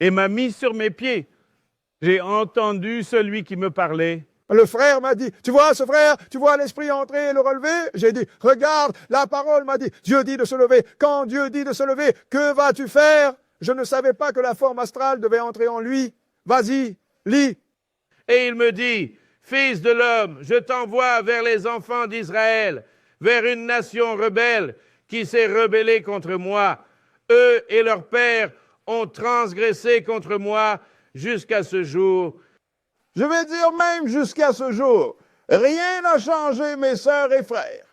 et m'a mis sur mes pieds, j'ai entendu celui qui me parlait. Le frère m'a dit, tu vois ce frère, tu vois l'esprit entrer et le relever? J'ai dit, regarde, la parole m'a dit, Dieu dit de se lever. Quand Dieu dit de se lever, que vas-tu faire? Je ne savais pas que la forme astrale devait entrer en lui. Vas-y, lis. Et il me dit, Fils de l'homme, je t'envoie vers les enfants d'Israël, vers une nation rebelle qui s'est rebellée contre moi. Eux et leurs pères ont transgressé contre moi jusqu'à ce jour. Je vais dire même jusqu'à ce jour. Rien n'a changé, mes sœurs et frères.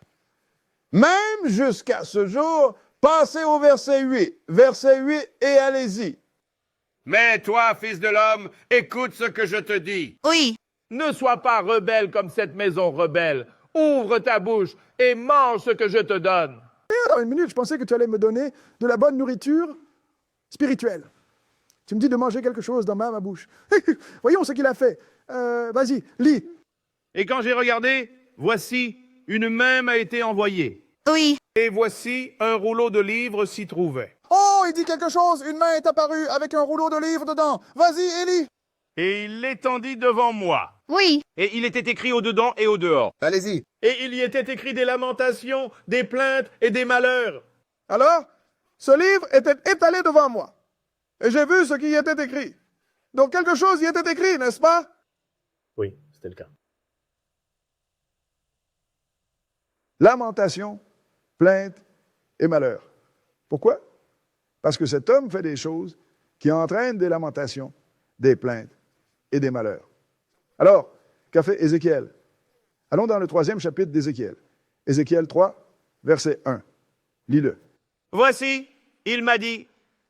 Même jusqu'à ce jour, passez au verset 8. Verset 8 et allez-y. Mais toi, fils de l'homme, écoute ce que je te dis. Oui. Ne sois pas rebelle comme cette maison rebelle. Ouvre ta bouche et mange ce que je te donne. Alors, une minute, je pensais que tu allais me donner de la bonne nourriture spirituelle. Tu me dis de manger quelque chose dans ma bouche. Voyons ce qu'il a fait. Vas-y, lis. Et quand j'ai regardé, voici, une main m'a été envoyée. Oui. Et voici, un rouleau de livres s'y trouvait. Oh, il dit quelque chose. Une main est apparue avec un rouleau de livres dedans. Vas-y, lis. Et il l'étendit devant moi. Oui. Et il était écrit au-dedans et au-dehors. Allez-y. Et il y était écrit des lamentations, des plaintes et des malheurs. Alors, ce livre était étalé devant moi. Et j'ai vu ce qui y était écrit. Donc quelque chose y était écrit, n'est-ce pas? Oui, c'était le cas. Lamentation, plainte et malheur. Pourquoi? Parce que cet homme fait des choses qui entraînent des lamentations, des plaintes et des malheurs. Alors, qu'a fait Ézéchiel? Allons dans le 3e chapitre d'Ézéchiel. Ézéchiel 3, verset 1. Lis-le. Voici, il m'a dit,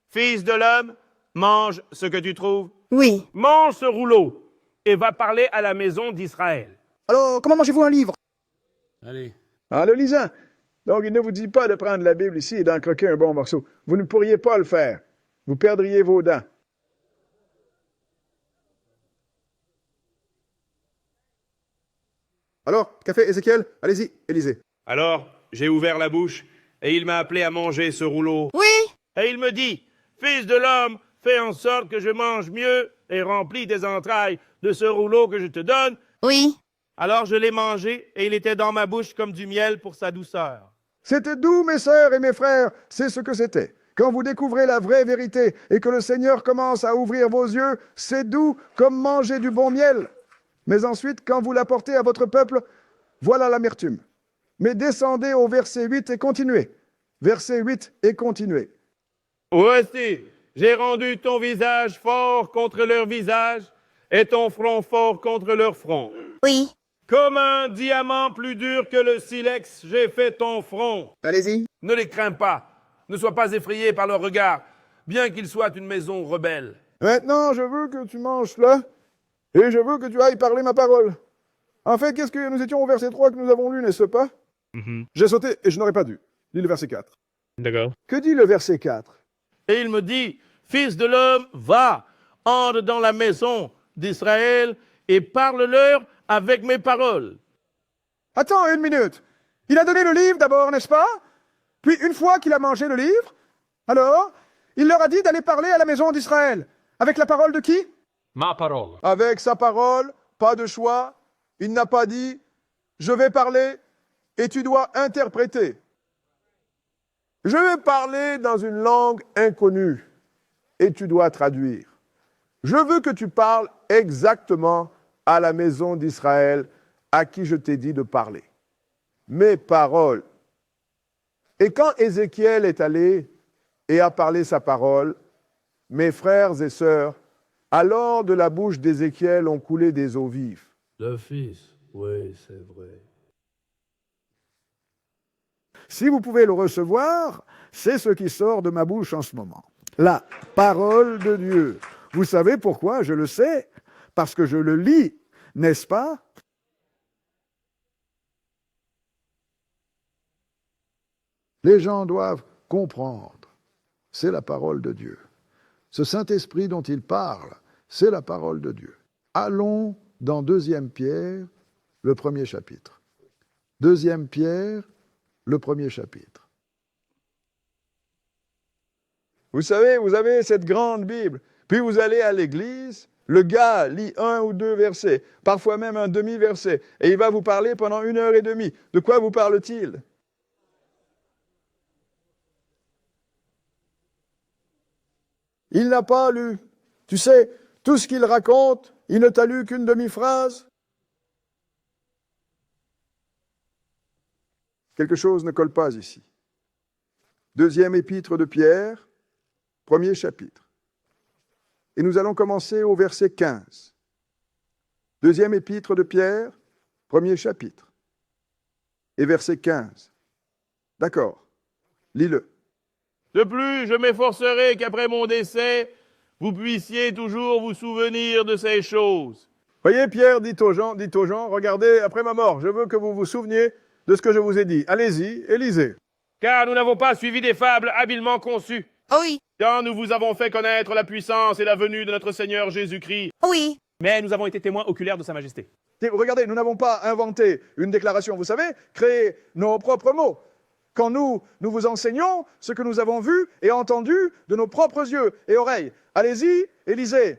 Fils de l'homme, mange ce que tu trouves. Oui. Mange ce rouleau et va parler à la maison d'Israël. Alors, comment mangez-vous un livre? Allez. En le lisant. Donc, il ne vous dit pas de prendre la Bible ici et d'en croquer un bon morceau. Vous ne pourriez pas le faire. Vous perdriez vos dents. Alors, qu'a fait Ézéchiel? Allez-y, Élisée. Alors, j'ai ouvert la bouche et il m'a appelé à manger ce rouleau. Oui. Et il me dit, Fils de l'homme, fais en sorte que je mange mieux et remplis tes entrailles de ce rouleau que je te donne. Oui. Alors je l'ai mangé et il était dans ma bouche comme du miel pour sa douceur. C'était doux, mes sœurs et mes frères, c'est ce que c'était. Quand vous découvrez la vraie vérité et que le Seigneur commence à ouvrir vos yeux, c'est doux comme manger du bon miel. Mais ensuite, quand vous l'apportez à votre peuple, voilà l'amertume. Mais descendez au verset 8 et continuez. Verset 8 et continuez. Voici, j'ai rendu ton visage fort contre leur visage et ton front fort contre leur front. Oui. Comme un diamant plus dur que le silex, j'ai fait ton front. Allez-y. Ne les crains pas, ne sois pas effrayé par leur regard, bien qu'ils soient une maison rebelle. Maintenant, je veux que tu manges cela et je veux que tu ailles parler ma parole. En fait, qu'est-ce que nous étions au verset 3 que nous avons lu, n'est-ce pas? J'ai sauté et je n'aurais pas dû. Lis le verset 4. D'accord. Que dit le verset 4? Et il me dit, Fils de l'homme, va, entre dans la maison d'Israël et parle-leur avec mes paroles. Attends une minute. Il a donné le livre d'abord, n'est-ce pas? Puis une fois qu'il a mangé le livre, alors, il leur a dit d'aller parler à la maison d'Israël. Avec la parole de qui? Ma parole. Avec sa parole, pas de choix. Il n'a pas dit, je vais parler et tu dois interpréter. Je vais parler dans une langue inconnue et tu dois traduire. Je veux que tu parles exactement à la maison d'Israël à qui je t'ai dit de parler. Mes paroles. Et quand Ézéchiel est allé et a parlé sa parole, mes frères et sœurs, alors de la bouche d'Ézéchiel ont coulé des eaux vives. Le Fils, oui, c'est vrai. Si vous pouvez le recevoir, c'est ce qui sort de ma bouche en ce moment. La parole de Dieu. Vous savez pourquoi? Je le sais. Parce que je le lis, n'est-ce pas? Les gens doivent comprendre. C'est la parole de Dieu. Ce Saint-Esprit dont il parle, c'est la parole de Dieu. Allons dans 2 Pierre, le 1er chapitre. 2 Pierre, le 1er chapitre. Vous savez, vous avez cette grande Bible, puis vous allez à l'église, le gars lit 1 ou 2 versets, parfois même un demi-verset, et il va vous parler pendant 1h30. De quoi vous parle-t-il? Il n'a pas lu. Tu sais, tout ce qu'il raconte, il ne t'a lu qu'une demi-phrase. Quelque chose ne colle pas ici. 2e épître de Pierre, 1er chapitre. Et nous allons commencer au verset 15. 2e épître de Pierre, 1er chapitre. Et verset 15. D'accord. Lis-le. De plus, je m'efforcerai qu'après mon décès, vous puissiez toujours vous souvenir de ces choses. Voyez, Pierre dit aux gens, regardez, après ma mort, je veux que vous vous souveniez de ce que je vous ai dit. Allez-y et lisez. Car nous n'avons pas suivi des fables habilement conçues. Oui. Quand nous vous avons fait connaître la puissance et la venue de notre Seigneur Jésus-Christ. Oui. Mais nous avons été témoins oculaires de Sa Majesté. Regardez, nous n'avons pas inventé une déclaration, vous savez, créé nos propres mots. Quand nous vous enseignons ce que nous avons vu et entendu de nos propres yeux et oreilles. Allez-y et lisez.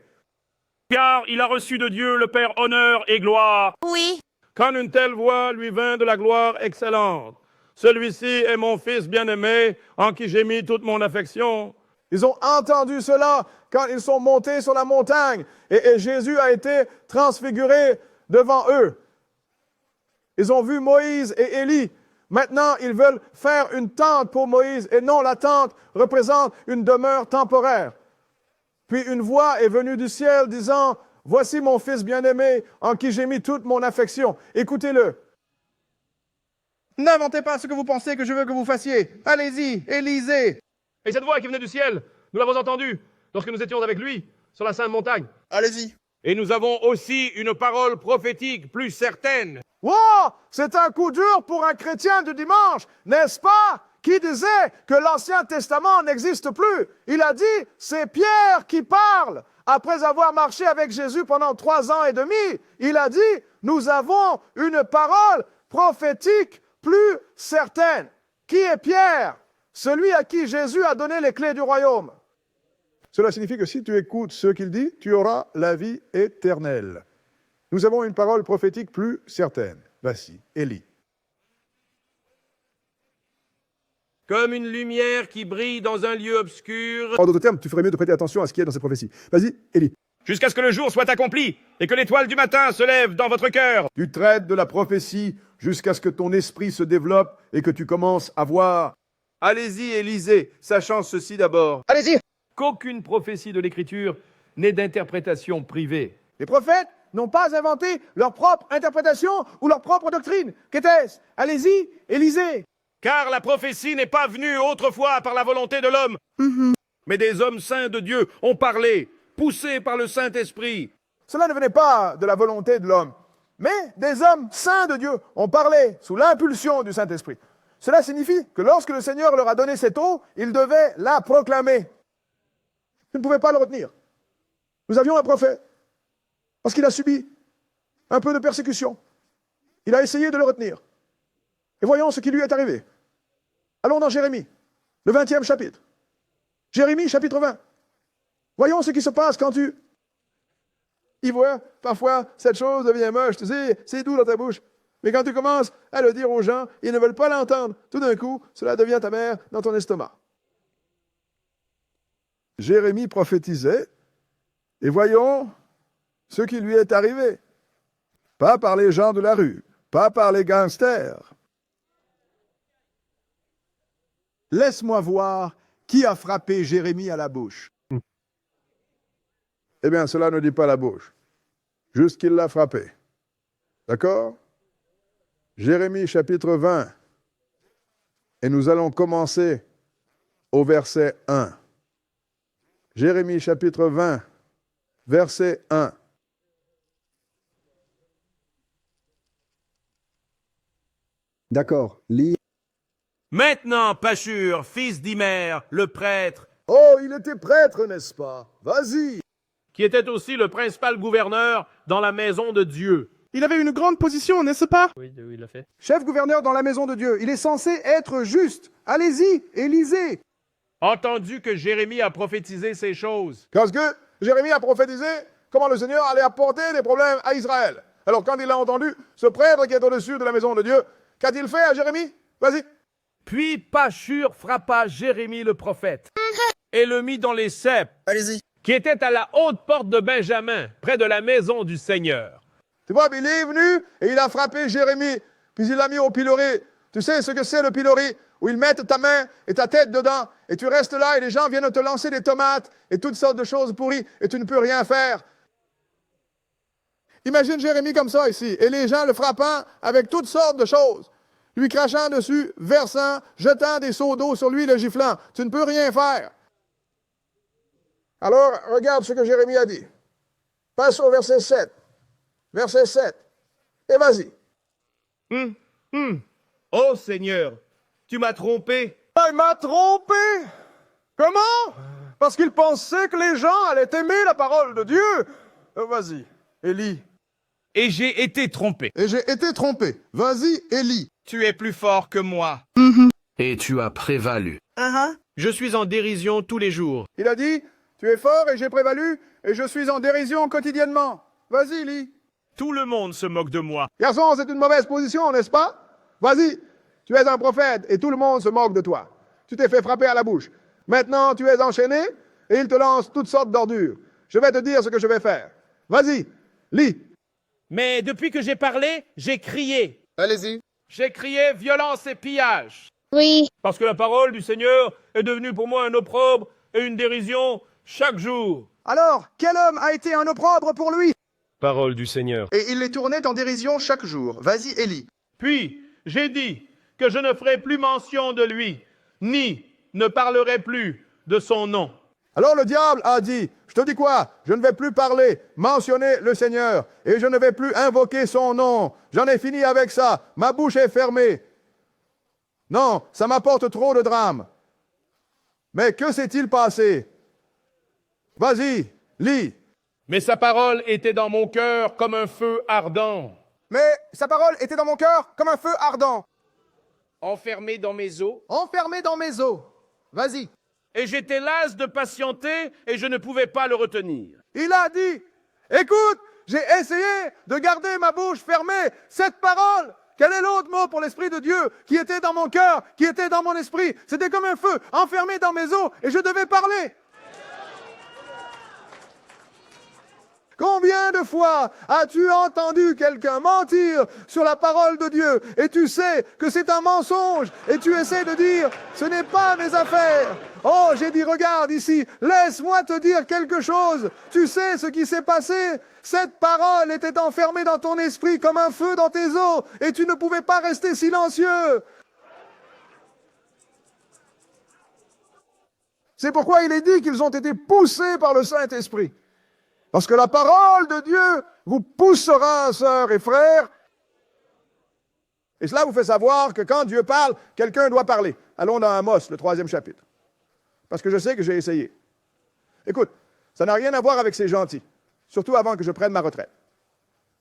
Car il a reçu de Dieu le Père honneur et gloire. Oui. Quand une telle voix lui vint de la gloire excellente. Celui-ci est mon Fils bien-aimé, en qui j'ai mis toute mon affection. Ils ont entendu cela quand ils sont montés sur la montagne et Jésus a été transfiguré devant eux. Ils ont vu Moïse et Élie. Maintenant, ils veulent faire une tente pour Moïse et non, la tente représente une demeure temporaire. Puis une voix est venue du ciel disant, « Voici mon Fils bien-aimé en qui j'ai mis toute mon affection. Écoutez-le. » N'inventez pas ce que vous pensez que je veux que vous fassiez. Allez-y et lisez. Et cette voix qui venait du ciel, nous l'avons entendue lorsque nous étions avec lui sur la sainte montagne. Allez-y. Et nous avons aussi une parole prophétique plus certaine. Wow! C'est un coup dur pour un chrétien du dimanche, n'est-ce pas? Qui disait que l'Ancien Testament n'existe plus. Il a dit, c'est Pierre qui parle. Après avoir marché avec Jésus pendant 3 ans et demi, il a dit, nous avons une parole prophétique plus certaine. Qui est Pierre? Celui à qui Jésus a donné les clés du royaume. Cela signifie que si tu écoutes ce qu'il dit, tu auras la vie éternelle. Nous avons une parole prophétique plus certaine. Vas-y, Élie. Comme une lumière qui brille dans un lieu obscur. En d'autres termes, tu ferais mieux de prêter attention à ce qu'il y a dans ces prophéties. Vas-y, Élie. Jusqu'à ce que le jour soit accompli et que l'étoile du matin se lève dans votre cœur. Tu traites de la prophétie jusqu'à ce que ton esprit se développe et que tu commences à voir. Allez-y et lisez, sachant ceci d'abord. Allez-y. Qu'aucune prophétie de l'Écriture n'est d'interprétation privée. Les prophètes n'ont pas inventé leur propre interprétation ou leur propre doctrine. Qu'était-ce? Allez-y et lisez. Car la prophétie n'est pas venue autrefois par la volonté de l'homme, mais des hommes saints de Dieu ont parlé, poussés par le Saint-Esprit. Cela ne venait pas de la volonté de l'homme, mais des hommes saints de Dieu ont parlé sous l'impulsion du Saint-Esprit. Cela signifie que lorsque le Seigneur leur a donné cette eau, ils devaient la proclamer. Ils ne pouvaient pas le retenir. Nous avions un prophète, parce qu'il a subi un peu de persécution. Il a essayé de le retenir. Et voyons ce qui lui est arrivé. Allons dans Jérémie, le 20e chapitre. Jérémie, chapitre 20. Voyons ce qui se passe quand tu y vois. Parfois, cette chose devient moche. Tu sais, c'est doux dans ta bouche. Mais quand tu commences à le dire aux gens, ils ne veulent pas l'entendre. Tout d'un coup, cela devient amer dans ton estomac. Jérémie prophétisait, et voyons ce qui lui est arrivé. Pas par les gens de la rue, pas par les gangsters. Laisse-moi voir qui a frappé Jérémie à la bouche. Eh bien, cela ne dit pas la bouche, juste qu'il l'a frappé. D'accord? Jérémie chapitre 20, et nous allons commencer au verset 1. Jérémie chapitre 20, verset 1. D'accord, lis. Maintenant, Pachur, fils d'Imer, le prêtre, Oh, il était prêtre, n'est-ce pas? Vas-y. qui était aussi le principal gouverneur dans la maison de Dieu. Il avait une grande position, n'est-ce pas? Oui, il l'a fait. Chef gouverneur dans la maison de Dieu, il est censé être juste. Allez-y et lisez. Entendu que Jérémie a prophétisé ces choses. Parce que Jérémie a prophétisé comment le Seigneur allait apporter des problèmes à Israël. Alors quand il a entendu ce prêtre qui est au-dessus de la maison de Dieu, qu'a-t-il fait à Jérémie? Vas-y. Puis Pachur frappa Jérémie le prophète et le mit dans les ceps, qui étaient à la haute porte de Benjamin, près de la maison du Seigneur. Tu vois, il est venu et il a frappé Jérémie, puis il l'a mis au pilori. Tu sais ce que c'est le pilori? Où ils mettent ta main et ta tête dedans, et tu restes là et les gens viennent te lancer des tomates et toutes sortes de choses pourries, et tu ne peux rien faire. Imagine Jérémie comme ça ici, et les gens le frappant avec toutes sortes de choses, lui crachant dessus, versant, jetant des seaux d'eau sur lui, le giflant. Tu ne peux rien faire. Alors, regarde ce que Jérémie a dit. Passe au verset 7. Verset 7. Et vas-y. Ô Seigneur, tu m'as trompé. Ah, il m'a trompé! Comment? Parce qu'il pensait que les gens allaient aimer la parole de Dieu. Vas-y, Élie. Et j'ai été trompé. Et j'ai été trompé. Vas-y, Élie. Tu es plus fort que moi. Et tu as prévalu. Je suis en dérision tous les jours. Il a dit, tu es fort et j'ai prévalu, et je suis en dérision quotidiennement. Vas-y, Élie. Tout le monde se moque de moi. Garçon, c'est une mauvaise position, n'est-ce pas? Vas-y, tu es un prophète et tout le monde se moque de toi. Tu t'es fait frapper à la bouche. Maintenant, tu es enchaîné et il te lance toutes sortes d'ordures. Je vais te dire ce que je vais faire. Vas-y, lis. Mais depuis que j'ai parlé, j'ai crié. Allez-y. J'ai crié violence et pillage. Oui. Parce que la parole du Seigneur est devenue pour moi un opprobre et une dérision chaque jour. Alors, quel homme a été un opprobre pour lui? Parole du Seigneur. Et il les tournait en dérision chaque jour. Vas-y, Élie. Puis j'ai dit que je ne ferai plus mention de lui, ni ne parlerai plus de son nom. Alors le diable a dit, je te dis quoi? Je ne vais plus parler, mentionner le Seigneur, et je ne vais plus invoquer son nom. J'en ai fini avec ça. Ma bouche est fermée. Non, ça m'apporte trop de drame. Mais que s'est-il passé? Vas-y, lis. Mais sa parole était dans mon cœur comme un feu ardent. Mais sa parole était dans mon cœur comme un feu ardent. Enfermé dans mes os. Enfermé dans mes os. Vas-y. Et j'étais las de patienter et je ne pouvais pas le retenir. Il a dit, écoute, j'ai essayé de garder ma bouche fermée. Cette parole, quel est l'autre mot pour l'Esprit de Dieu qui était dans mon cœur, qui était dans mon esprit? C'était comme un feu enfermé dans mes os et je devais parler. Combien de fois as-tu entendu quelqu'un mentir sur la parole de Dieu et tu sais que c'est un mensonge et tu essaies de dire « ce n'est pas mes affaires ». Oh, j'ai dit « regarde ici, laisse-moi te dire quelque chose. Tu sais ce qui s'est passé? Cette parole était enfermée dans ton esprit comme un feu dans tes os et tu ne pouvais pas rester silencieux. » C'est pourquoi il est dit qu'ils ont été poussés par le Saint-Esprit. Parce que la parole de Dieu vous poussera, sœurs et frères. Et cela vous fait savoir que quand Dieu parle, quelqu'un doit parler. Allons dans Amos, le 3e chapitre. Parce que je sais que j'ai essayé. Écoute, ça n'a rien à voir avec ces gentils. Surtout avant que je prenne ma retraite.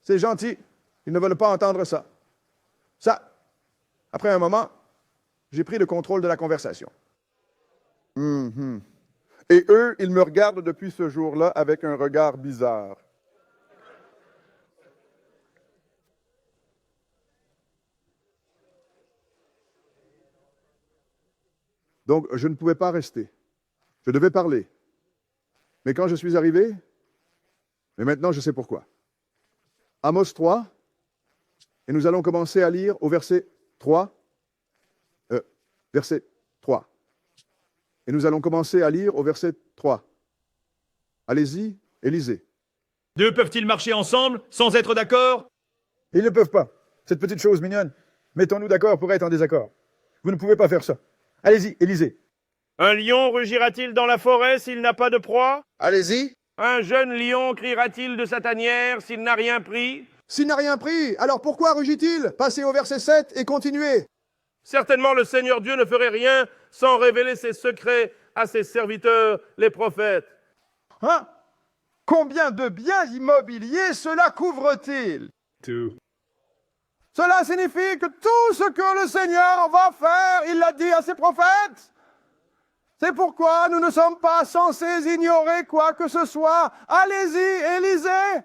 Ces gentils, ils ne veulent pas entendre ça. Ça, après un moment, j'ai pris le contrôle de la conversation. Et eux, ils me regardent depuis ce jour-là avec un regard bizarre. Donc, je ne pouvais pas rester. Je devais parler. Mais quand je suis arrivé, mais maintenant je sais pourquoi. Amos 3, et nous allons commencer à lire au verset 3. Verset 3. Et nous allons commencer à lire au verset 3. Allez-y et lisez. Deux peuvent-ils marcher ensemble sans être d'accord? Ils ne peuvent pas. Cette petite chose mignonne. Mettons-nous d'accord pour être en désaccord. Vous ne pouvez pas faire ça. Allez-y et lisez. Un lion rugira-t-il dans la forêt s'il n'a pas de proie? Allez-y. Un jeune lion criera-t-il de sa tanière s'il n'a rien pris? S'il n'a rien pris, alors pourquoi rugit-il? Passez au verset 7 et continuez. Certainement le Seigneur Dieu ne ferait rien sans révéler ses secrets à ses serviteurs, les prophètes. Hein? Combien de biens immobiliers cela couvre-t-il? Cela signifie que tout ce que le Seigneur va faire, il l'a dit à ses prophètes. C'est pourquoi nous ne sommes pas censés ignorer quoi que ce soit. Allez-y et lisez.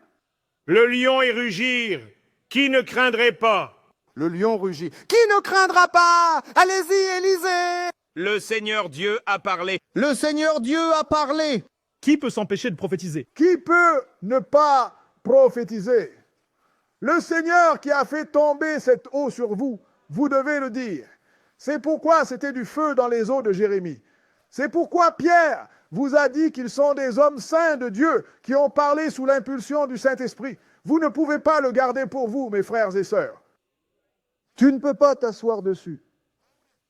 Le lion et rugir, qui ne craindrait pas? Le lion rugit. Qui ne craindra pas? Allez-y et lisez. Le Seigneur Dieu a parlé. Le Seigneur Dieu a parlé. Qui peut s'empêcher de prophétiser? Qui peut ne pas prophétiser? Le Seigneur qui a fait tomber cette eau sur vous, vous devez le dire. C'est pourquoi c'était du feu dans les eaux de Jérémie. C'est pourquoi Pierre vous a dit qu'ils sont des hommes saints de Dieu qui ont parlé sous l'impulsion du Saint-Esprit. Vous ne pouvez pas le garder pour vous, mes frères et sœurs. Tu ne peux pas t'asseoir dessus.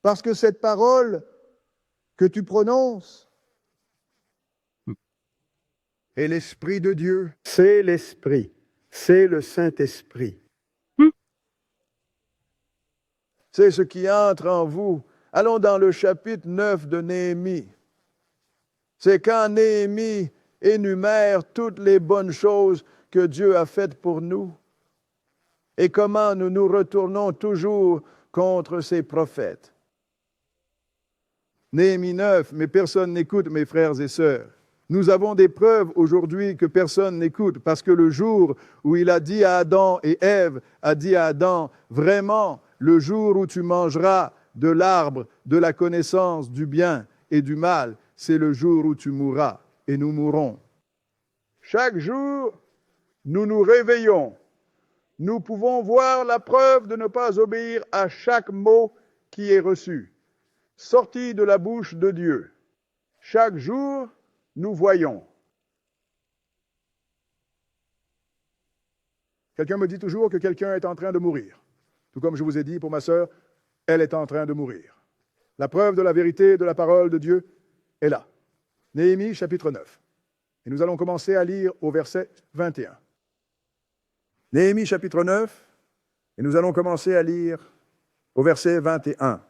Parce que cette parole que tu prononces est l'Esprit de Dieu. C'est l'Esprit, c'est le Saint-Esprit. C'est ce qui entre en vous. Allons dans le chapitre 9 de Néhémie. C'est quand Néhémie énumère toutes les bonnes choses que Dieu a faites pour nous et comment nous nous retournons toujours contre ces prophètes. Néhémie 9, mais personne n'écoute, mes frères et sœurs. Nous avons des preuves aujourd'hui que personne n'écoute, parce que le jour où il a dit à Adam et Ève, a dit à Adam, vraiment, le jour où tu mangeras de l'arbre de la connaissance du bien et du mal, c'est le jour où tu mourras, et nous mourrons. Chaque jour, nous nous réveillons. Nous pouvons voir la preuve de ne pas obéir à chaque mot qui est reçu, sorti de la bouche de Dieu. Chaque jour, nous voyons. Quelqu'un me dit toujours que quelqu'un est en train de mourir. Tout comme je vous ai dit pour ma sœur, elle est en train de mourir. La preuve de la vérité de la parole de Dieu est là. Néhémie chapitre 9. Et nous allons commencer à lire au verset 21. Néhémie chapitre 9, et nous allons commencer à lire au verset 21.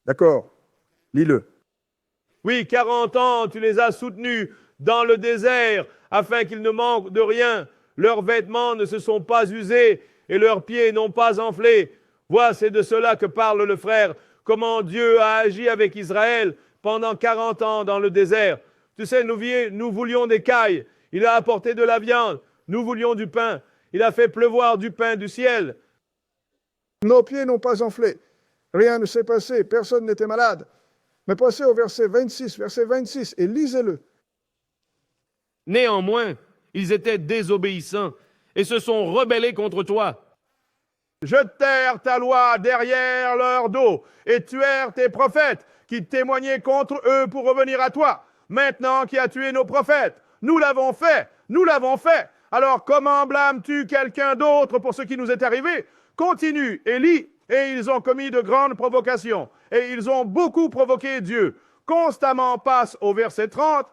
D'accord? Lis-le. Oui, 40 ans, tu les as soutenus dans le désert, afin qu'ils ne manquent de rien. Leurs vêtements ne se sont pas usés, et leurs pieds n'ont pas enflé. Vois, c'est de cela que parle le frère, comment Dieu a agi avec Israël pendant 40 ans dans le désert. Tu sais, nous voulions des cailles, il a apporté de la viande, nous voulions du pain, il a fait pleuvoir du pain du ciel. Nos pieds n'ont pas enflé, rien ne s'est passé, personne n'était malade. Mais passez au verset 26, et lisez-le. Néanmoins, ils étaient désobéissants et se sont rebellés contre toi. Jetèrent ta loi derrière leur dos et tuèrent tes prophètes qui témoignaient contre eux pour revenir à toi. Maintenant qui a tué nos prophètes, nous l'avons fait, nous l'avons fait. Alors comment blâmes-tu quelqu'un d'autre pour ce qui nous est arrivé? Continue et lis. Et ils ont commis de grandes provocations. Et ils ont beaucoup provoqué Dieu. Constamment passe au verset 30.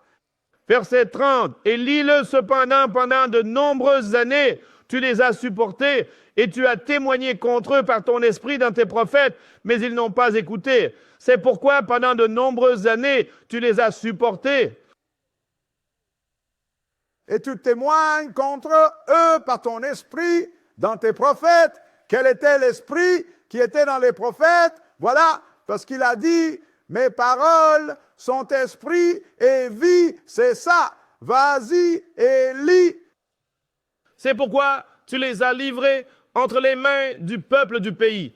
Verset 30. Et lis-le cependant pendant de nombreuses années. Tu les as supportés et tu as témoigné contre eux par ton esprit dans tes prophètes, mais ils n'ont pas écouté. C'est pourquoi pendant de nombreuses années, tu les as supportés. Et tu témoignes contre eux par ton esprit dans tes prophètes. Quel était l'esprit qui était dans les prophètes? Voilà, parce qu'il a dit, mes paroles sont esprit et vie, c'est ça. Vas-y et lis. C'est pourquoi tu les as livrés entre les mains du peuple du pays.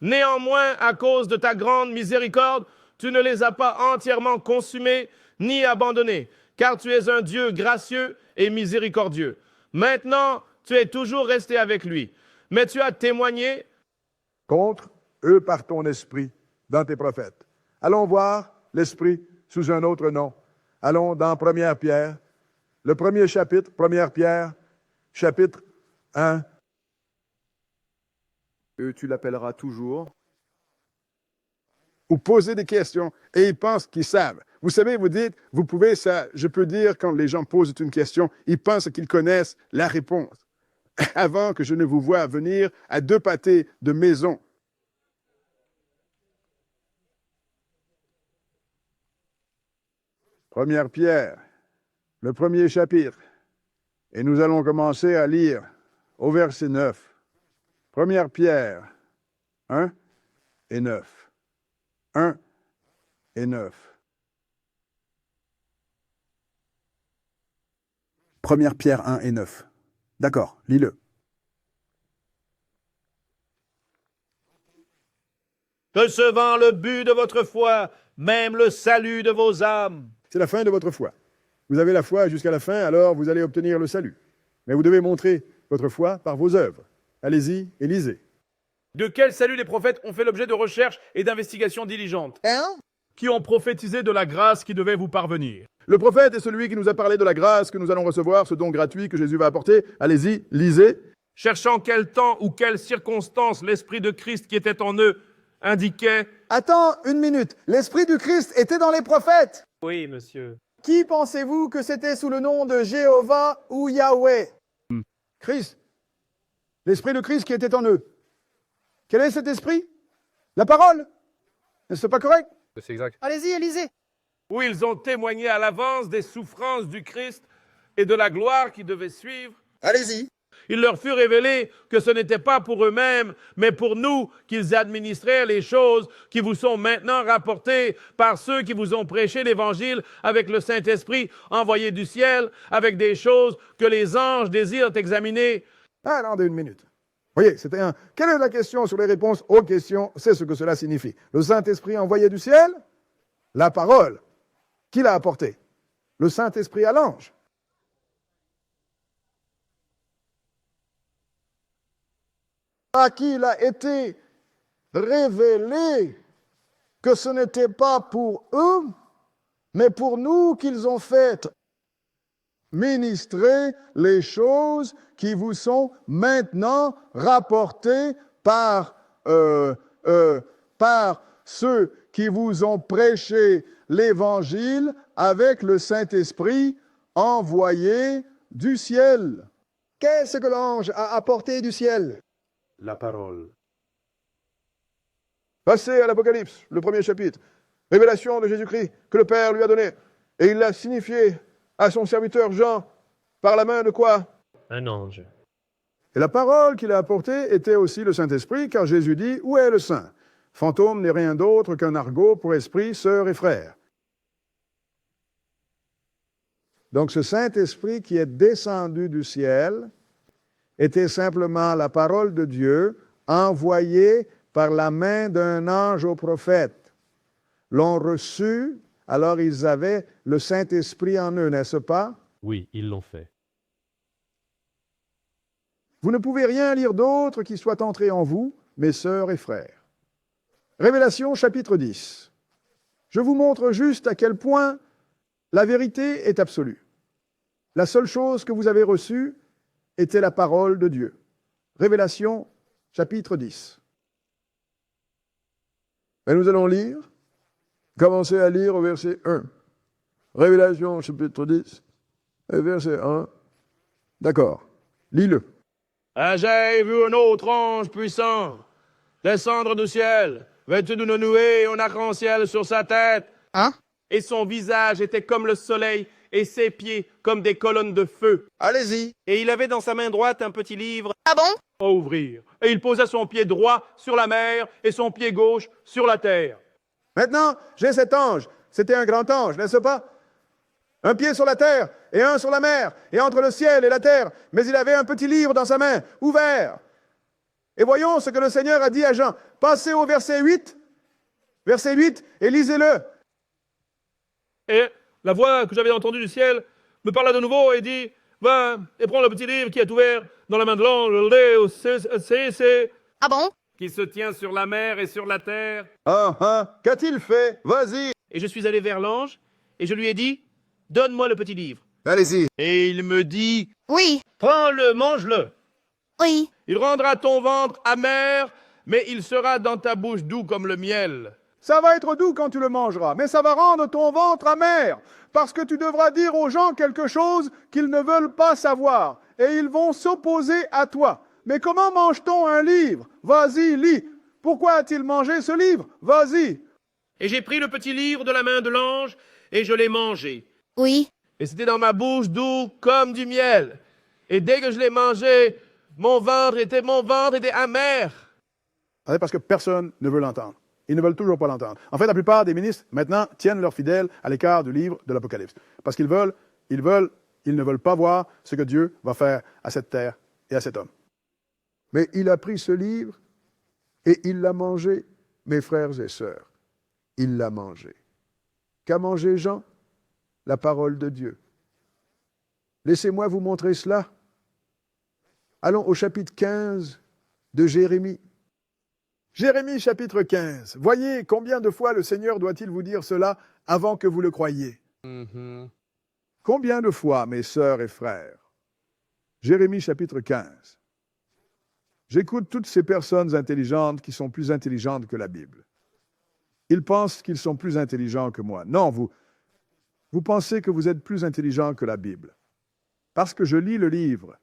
Néanmoins, à cause de ta grande miséricorde, tu ne les as pas entièrement consumés ni abandonnés, car tu es un Dieu gracieux et miséricordieux. Maintenant, tu es toujours resté avec lui, mais tu as témoigné contre eux par ton esprit dans tes prophètes. Allons voir l'esprit sous un autre nom. Allons dans 1 Pierre, le premier chapitre, 1 Pierre, chapitre 1. Eux, tu l'appelleras toujours. Ou poser des questions, et ils pensent qu'ils savent. Vous savez, vous dites, vous pouvez, ça, je peux dire, quand les gens posent une question, ils pensent qu'ils connaissent la réponse. Avant que je ne vous voie venir à 2 pâtés de maison. Première Pierre, le premier chapitre. Et nous allons commencer à lire au verset 9. Première Pierre, 1 et 9. 1 et 9. Première Pierre 1 et 9. D'accord, lis-le. Recevant le but de votre foi, même le salut de vos âmes. C'est la fin de votre foi. Vous avez la foi jusqu'à la fin, alors vous allez obtenir le salut. Mais vous devez montrer votre foi par vos œuvres. Allez-y et lisez. De quel salut les prophètes ont fait l'objet de recherches et d'investigations diligentes? Qui ont prophétisé de la grâce qui devait vous parvenir. Le prophète est celui qui nous a parlé de la grâce que nous allons recevoir, ce don gratuit que Jésus va apporter. Allez-y, lisez. Cherchant quel temps ou quelle circonstance l'Esprit de Christ qui était en eux indiquait. Attends une minute. L'Esprit du Christ était dans les prophètes. Oui, monsieur. Qui pensez-vous que c'était sous le nom de Jéhovah ou Yahweh? Christ. L'Esprit de Christ qui était en eux. Quel est cet esprit? La parole. N'est-ce pas correct? C'est exact. Allez-y, lisez. Où ils ont témoigné à l'avance des souffrances du Christ et de la gloire qui devait suivre. Allez-y. Il leur fut révélé que ce n'était pas pour eux-mêmes, mais pour nous qu'ils administraient les choses qui vous sont maintenant rapportées par ceux qui vous ont prêché l'Évangile avec le Saint-Esprit envoyé du ciel, avec des choses que les anges désirent examiner. Attendez une minute. Voyez, c'était un... Quelle est la question sur les réponses aux questions? C'est ce que cela signifie. Le Saint-Esprit envoyé du ciel? La parole. Qui l'a apportée? Le Saint-Esprit à l'ange. À qui il a été révélé que ce n'était pas pour eux, mais pour nous qu'ils ont fait ministrer les choses qui vous sont maintenant rapportées par ceux qui vous ont prêché l'Évangile avec le Saint-Esprit envoyé du ciel. Qu'est-ce que l'ange a apporté du ciel? La parole. Passez à l'Apocalypse, le premier chapitre. Révélation de Jésus-Christ que le Père lui a donnée. Et il l'a signifié à son serviteur Jean par la main de quoi? Un ange. Et la parole qu'il a apportée était aussi le Saint-Esprit, car Jésus dit, où est le Saint? Fantôme n'est rien d'autre qu'un argot pour esprit, sœurs et frères. Donc ce Saint-Esprit qui est descendu du ciel était simplement la parole de Dieu envoyée par la main d'un ange aux prophètes. L'ont reçu, alors ils avaient le Saint-Esprit en eux, n'est-ce pas? Oui, ils l'ont fait. Vous ne pouvez rien lire d'autre qui soit entré en vous, mes sœurs et frères. Révélation chapitre 10. Je vous montre juste à quel point la vérité est absolue. La seule chose que vous avez reçue était la parole de Dieu. Révélation chapitre 10. Et nous allons lire, commencer à lire au verset 1. Révélation chapitre 10, verset 1. D'accord, lis-le. J'ai vu un autre ange puissant descendre du ciel, vêtu d'une nuée et un arc-en-ciel sur sa tête. Et son visage était comme le soleil, et ses pieds comme des colonnes de feu. Allez-y. Et il avait dans sa main droite un petit livre Ah bon? À ouvrir. Et il posa son pied droit sur la mer et son pied gauche sur la terre. Maintenant, j'ai cet ange. C'était un grand ange, n'est-ce pas? Un pied sur la terre et un sur la mer, et entre le ciel et la terre. Mais il avait un petit livre dans sa main, ouvert. Et voyons ce que le Seigneur a dit à Jean. Passez au verset 8, et lisez-le. Et la voix que j'avais entendue du ciel me parla de nouveau et dit, va et prends le petit livre qui est ouvert dans la main de l'ange, Ah bon? qui se tient sur la mer et sur la terre. Qu'a-t-il fait? Vas-y. Et je suis allé vers l'ange et je lui ai dit, donne-moi le petit livre. Allez-y. Et il me dit, Oui. prends-le, mange-le. Oui. Il rendra ton ventre amer, mais il sera dans ta bouche doux comme le miel. Ça va être doux quand tu le mangeras, mais ça va rendre ton ventre amer, parce que tu devras dire aux gens quelque chose qu'ils ne veulent pas savoir, et ils vont s'opposer à toi. Mais comment mange-t-on un livre? Vas-y, lis. Pourquoi a-t-il mangé ce livre? Vas-y. Et j'ai pris le petit livre de la main de l'ange et je l'ai mangé. Oui. Et c'était dans ma bouche doux comme du miel. Et dès que je l'ai mangé, mon ventre était amer. C'est parce que personne ne veut l'entendre. Ils ne veulent toujours pas l'entendre. En fait, la plupart des ministres, maintenant, tiennent leurs fidèles à l'écart du livre de l'Apocalypse. Parce qu'ils ils ne veulent pas voir ce que Dieu va faire à cette terre et à cet homme. Mais il a pris ce livre et il l'a mangé, mes frères et sœurs. Il l'a mangé. Qu'a mangé Jean? La parole de Dieu. Laissez-moi vous montrer cela. Allons au chapitre 15 de Jérémie. Jérémie chapitre 15. Voyez combien de fois le Seigneur doit-il vous dire cela avant que vous le croyiez. Combien de fois, mes sœurs et frères? Jérémie chapitre 15. J'écoute toutes ces personnes intelligentes qui sont plus intelligentes que la Bible. Ils pensent qu'ils sont plus intelligents que moi. Non, vous pensez que vous êtes plus intelligent que la Bible. Parce que je lis le livre.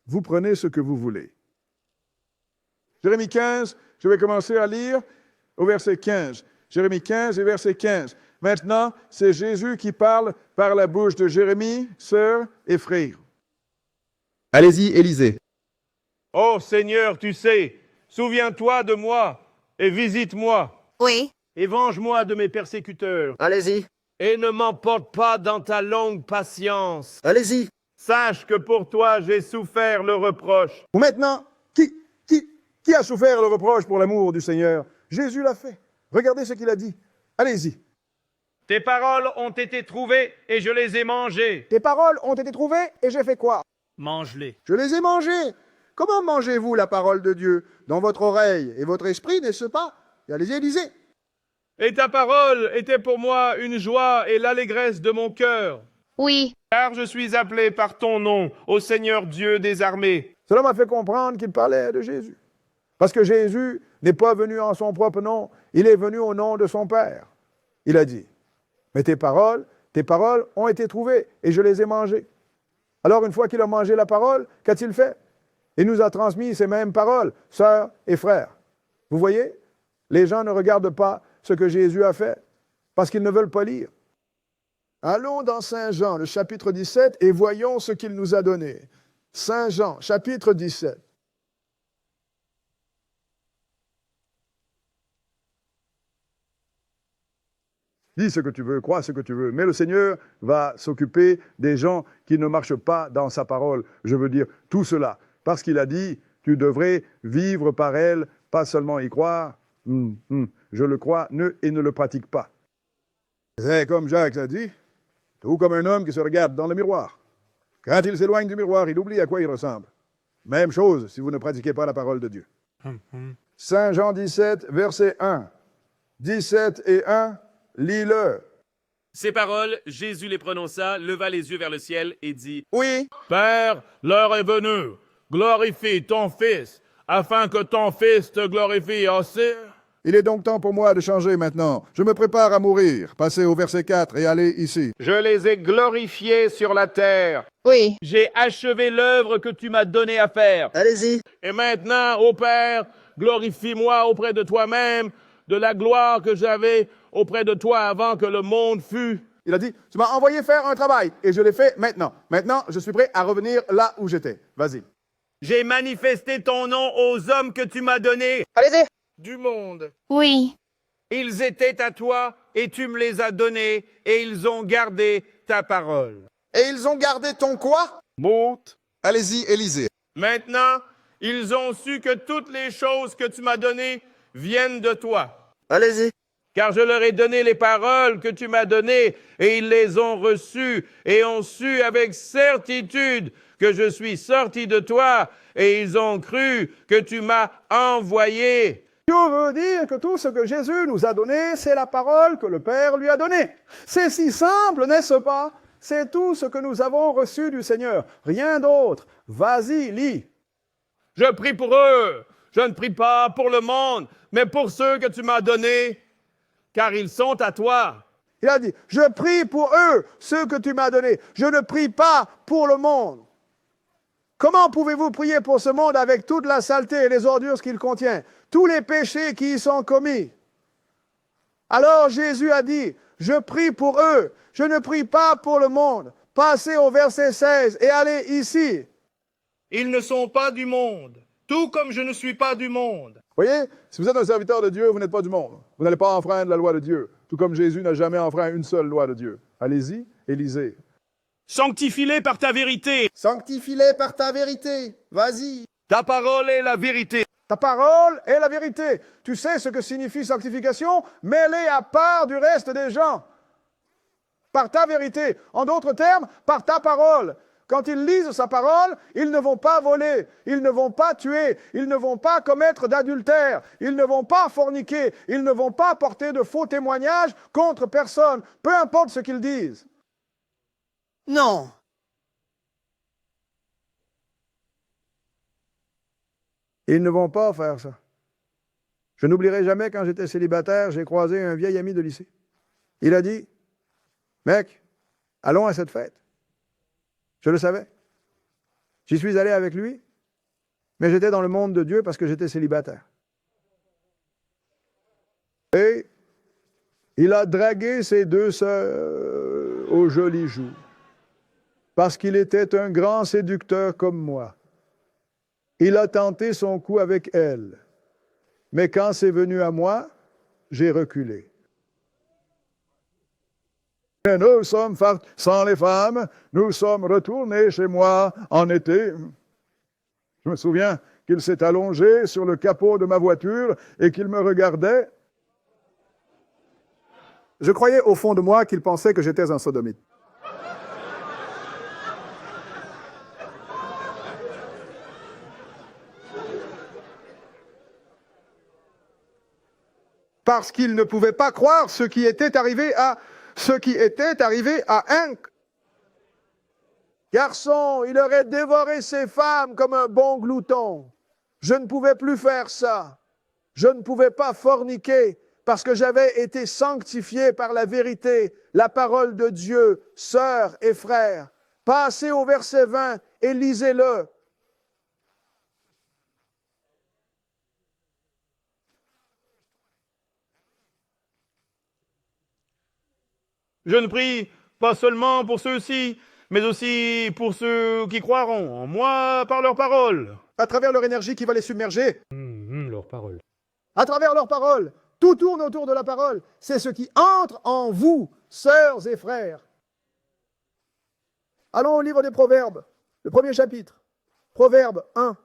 Vous prenez ce que vous voulez. Jérémie 15, je vais commencer à lire au verset 15. Jérémie 15 et verset 15. Maintenant, c'est Jésus qui parle par la bouche de Jérémie, sœur et frère. Allez-y, Élisée. Ô Seigneur, tu sais, souviens-toi de moi et visite-moi. Oui. Et venge-moi de mes persécuteurs. Allez-y. Et ne m'emporte pas dans ta longue patience. Allez-y. Sache que pour toi, j'ai souffert le reproche. Ou maintenant, qui a souffert le reproche pour l'amour du Seigneur? Jésus l'a fait. Regardez ce qu'il a dit. Allez-y. Tes paroles ont été trouvées et je les ai mangées. Tes paroles ont été trouvées et j'ai fait quoi? Mange-les. Je les ai mangées. Comment mangez-vous la parole de Dieu? Dans votre oreille et votre esprit, n'est-ce pas? Et allez-y, lisez. Et ta parole était pour moi une joie et l'allégresse de mon cœur. Oui. Car je suis appelé par ton nom, ô Seigneur Dieu des armées. Cela m'a fait comprendre qu'il parlait de Jésus. Parce que Jésus n'est pas venu en son propre nom, il est venu au nom de son Père. Il a dit, mais tes paroles ont été trouvées et je les ai mangées. Alors une fois qu'il a mangé la parole, qu'a-t-il fait? Il nous a transmis ces mêmes paroles, sœurs et frères. Vous voyez, les gens ne regardent pas ce que Jésus a fait parce qu'ils ne veulent pas lire. Allons dans Saint Jean, le chapitre 17, et voyons ce qu'il nous a donné. Saint Jean, chapitre 17. Dis ce que tu veux, crois ce que tu veux, mais le Seigneur va s'occuper des gens qui ne marchent pas dans sa parole. Je veux dire tout cela, parce qu'il a dit, tu devrais vivre par elle, pas seulement y croire. Je le crois et ne le pratique pas. C'est comme Jacques a dit, tout comme un homme qui se regarde dans le miroir. Quand il s'éloigne du miroir, il oublie à quoi il ressemble. Même chose si vous ne pratiquez pas la parole de Dieu. Saint Jean 17, verset 1. 17 et 1, lis-le. Ces paroles, Jésus les prononça, leva les yeux vers le ciel et dit, « Oui. Père, l'heure est venue. Glorifie ton Fils, afin que ton Fils te glorifie aussi. » Il est donc temps pour moi de changer maintenant. Je me prépare à mourir. Passez au verset 4 et allez ici. Je les ai glorifiés sur la terre. Oui. J'ai achevé l'œuvre que tu m'as donné à faire. Allez-y. Et maintenant, ô Père, glorifie-moi auprès de toi-même de la gloire que j'avais auprès de toi avant que le monde fût. Il a dit, tu m'as envoyé faire un travail et je l'ai fait maintenant. Maintenant, je suis prêt à revenir là où j'étais. Vas-y. J'ai manifesté ton nom aux hommes que tu m'as donnés. Allez-y. Du monde. Oui. Ils étaient à toi et tu me les as donnés et ils ont gardé ta parole. Et ils ont gardé ton quoi? Monte. Allez-y, Élisée. Maintenant, ils ont su que toutes les choses que tu m'as données viennent de toi. Allez-y. Car je leur ai donné les paroles que tu m'as données et ils les ont reçues et ont su avec certitude que je suis sorti de toi et ils ont cru que tu m'as envoyé. Dieu veut dire que tout ce que Jésus nous a donné, c'est la parole que le Père lui a donnée. C'est si simple, n'est-ce pas? C'est tout ce que nous avons reçu du Seigneur. Rien d'autre. Vas-y, lis. Je prie pour eux. Je ne prie pas pour le monde, mais pour ceux que tu m'as donnés, car ils sont à toi. Il a dit, je prie pour eux, ceux que tu m'as donnés. Je ne prie pas pour le monde. Comment pouvez-vous prier pour ce monde avec toute la saleté et les ordures qu'il contient, tous les péchés qui y sont commis? Alors Jésus a dit, je prie pour eux, je ne prie pas pour le monde. Passez au verset 16 et allez ici. Ils ne sont pas du monde, tout comme je ne suis pas du monde. Voyez, si vous êtes un serviteur de Dieu, vous n'êtes pas du monde. Vous n'allez pas enfreindre la loi de Dieu, tout comme Jésus n'a jamais enfreint une seule loi de Dieu. Allez-y et lisez. Sanctifie-les par ta vérité. Sanctifie-les par ta vérité. Vas-y. Ta parole est la vérité. Ta parole est la vérité. Tu sais ce que signifie sanctification? Mets-les à part du reste des gens. Par ta vérité. En d'autres termes, par ta parole. Quand ils lisent sa parole, ils ne vont pas voler, ils ne vont pas tuer, ils ne vont pas commettre d'adultère, ils ne vont pas forniquer, ils ne vont pas porter de faux témoignages contre personne, peu importe ce qu'ils disent. Non. Ils ne vont pas faire ça. Je n'oublierai jamais quand j'étais célibataire, j'ai croisé un vieil ami de lycée. Il a dit, mec, allons à cette fête. Je le savais. J'y suis allé avec lui, mais j'étais dans le monde de Dieu parce que j'étais célibataire. Et il a dragué ses deux sœurs aux jolis jours, parce qu'il était un grand séducteur comme moi. Il a tenté son coup avec elles, mais quand c'est venu à moi, j'ai reculé. Et nous sommes sans les femmes, nous sommes retournés chez moi en été. Je me souviens qu'il s'est allongé sur le capot de ma voiture et qu'il me regardait. Je croyais au fond de moi qu'il pensait que j'étais un sodomite. Parce qu'il ne pouvait pas croire ce qui était arrivé à Hank. Garçon, il aurait dévoré ses femmes comme un bon glouton. Je ne pouvais plus faire ça. Je ne pouvais pas forniquer parce que j'avais été sanctifié par la vérité, la parole de Dieu, sœurs et frères. Passez au verset 20 et lisez-le. Je ne prie pas seulement pour ceux-ci, mais aussi pour ceux qui croiront en moi par leur parole. À travers leur énergie qui va les submerger. Leur parole. À travers leur parole, tout tourne autour de la parole. C'est ce qui entre en vous, sœurs et frères. Allons au livre des Proverbes, le premier chapitre. Proverbe 1.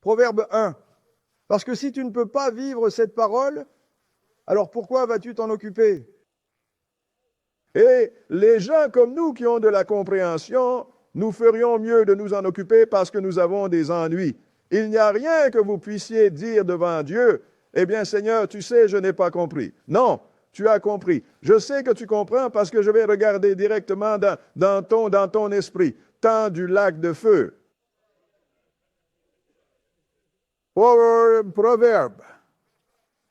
Proverbe 1. Parce que si tu ne peux pas vivre cette parole, alors pourquoi vas-tu t'en occuper? Et les gens comme nous qui ont de la compréhension, nous ferions mieux de nous en occuper parce que nous avons des ennuis. Il n'y a rien que vous puissiez dire devant Dieu, eh bien Seigneur, tu sais, je n'ai pas compris. Non, tu as compris. Je sais que tu comprends parce que je vais regarder directement dans ton esprit, temps du lac de feu. Proverbe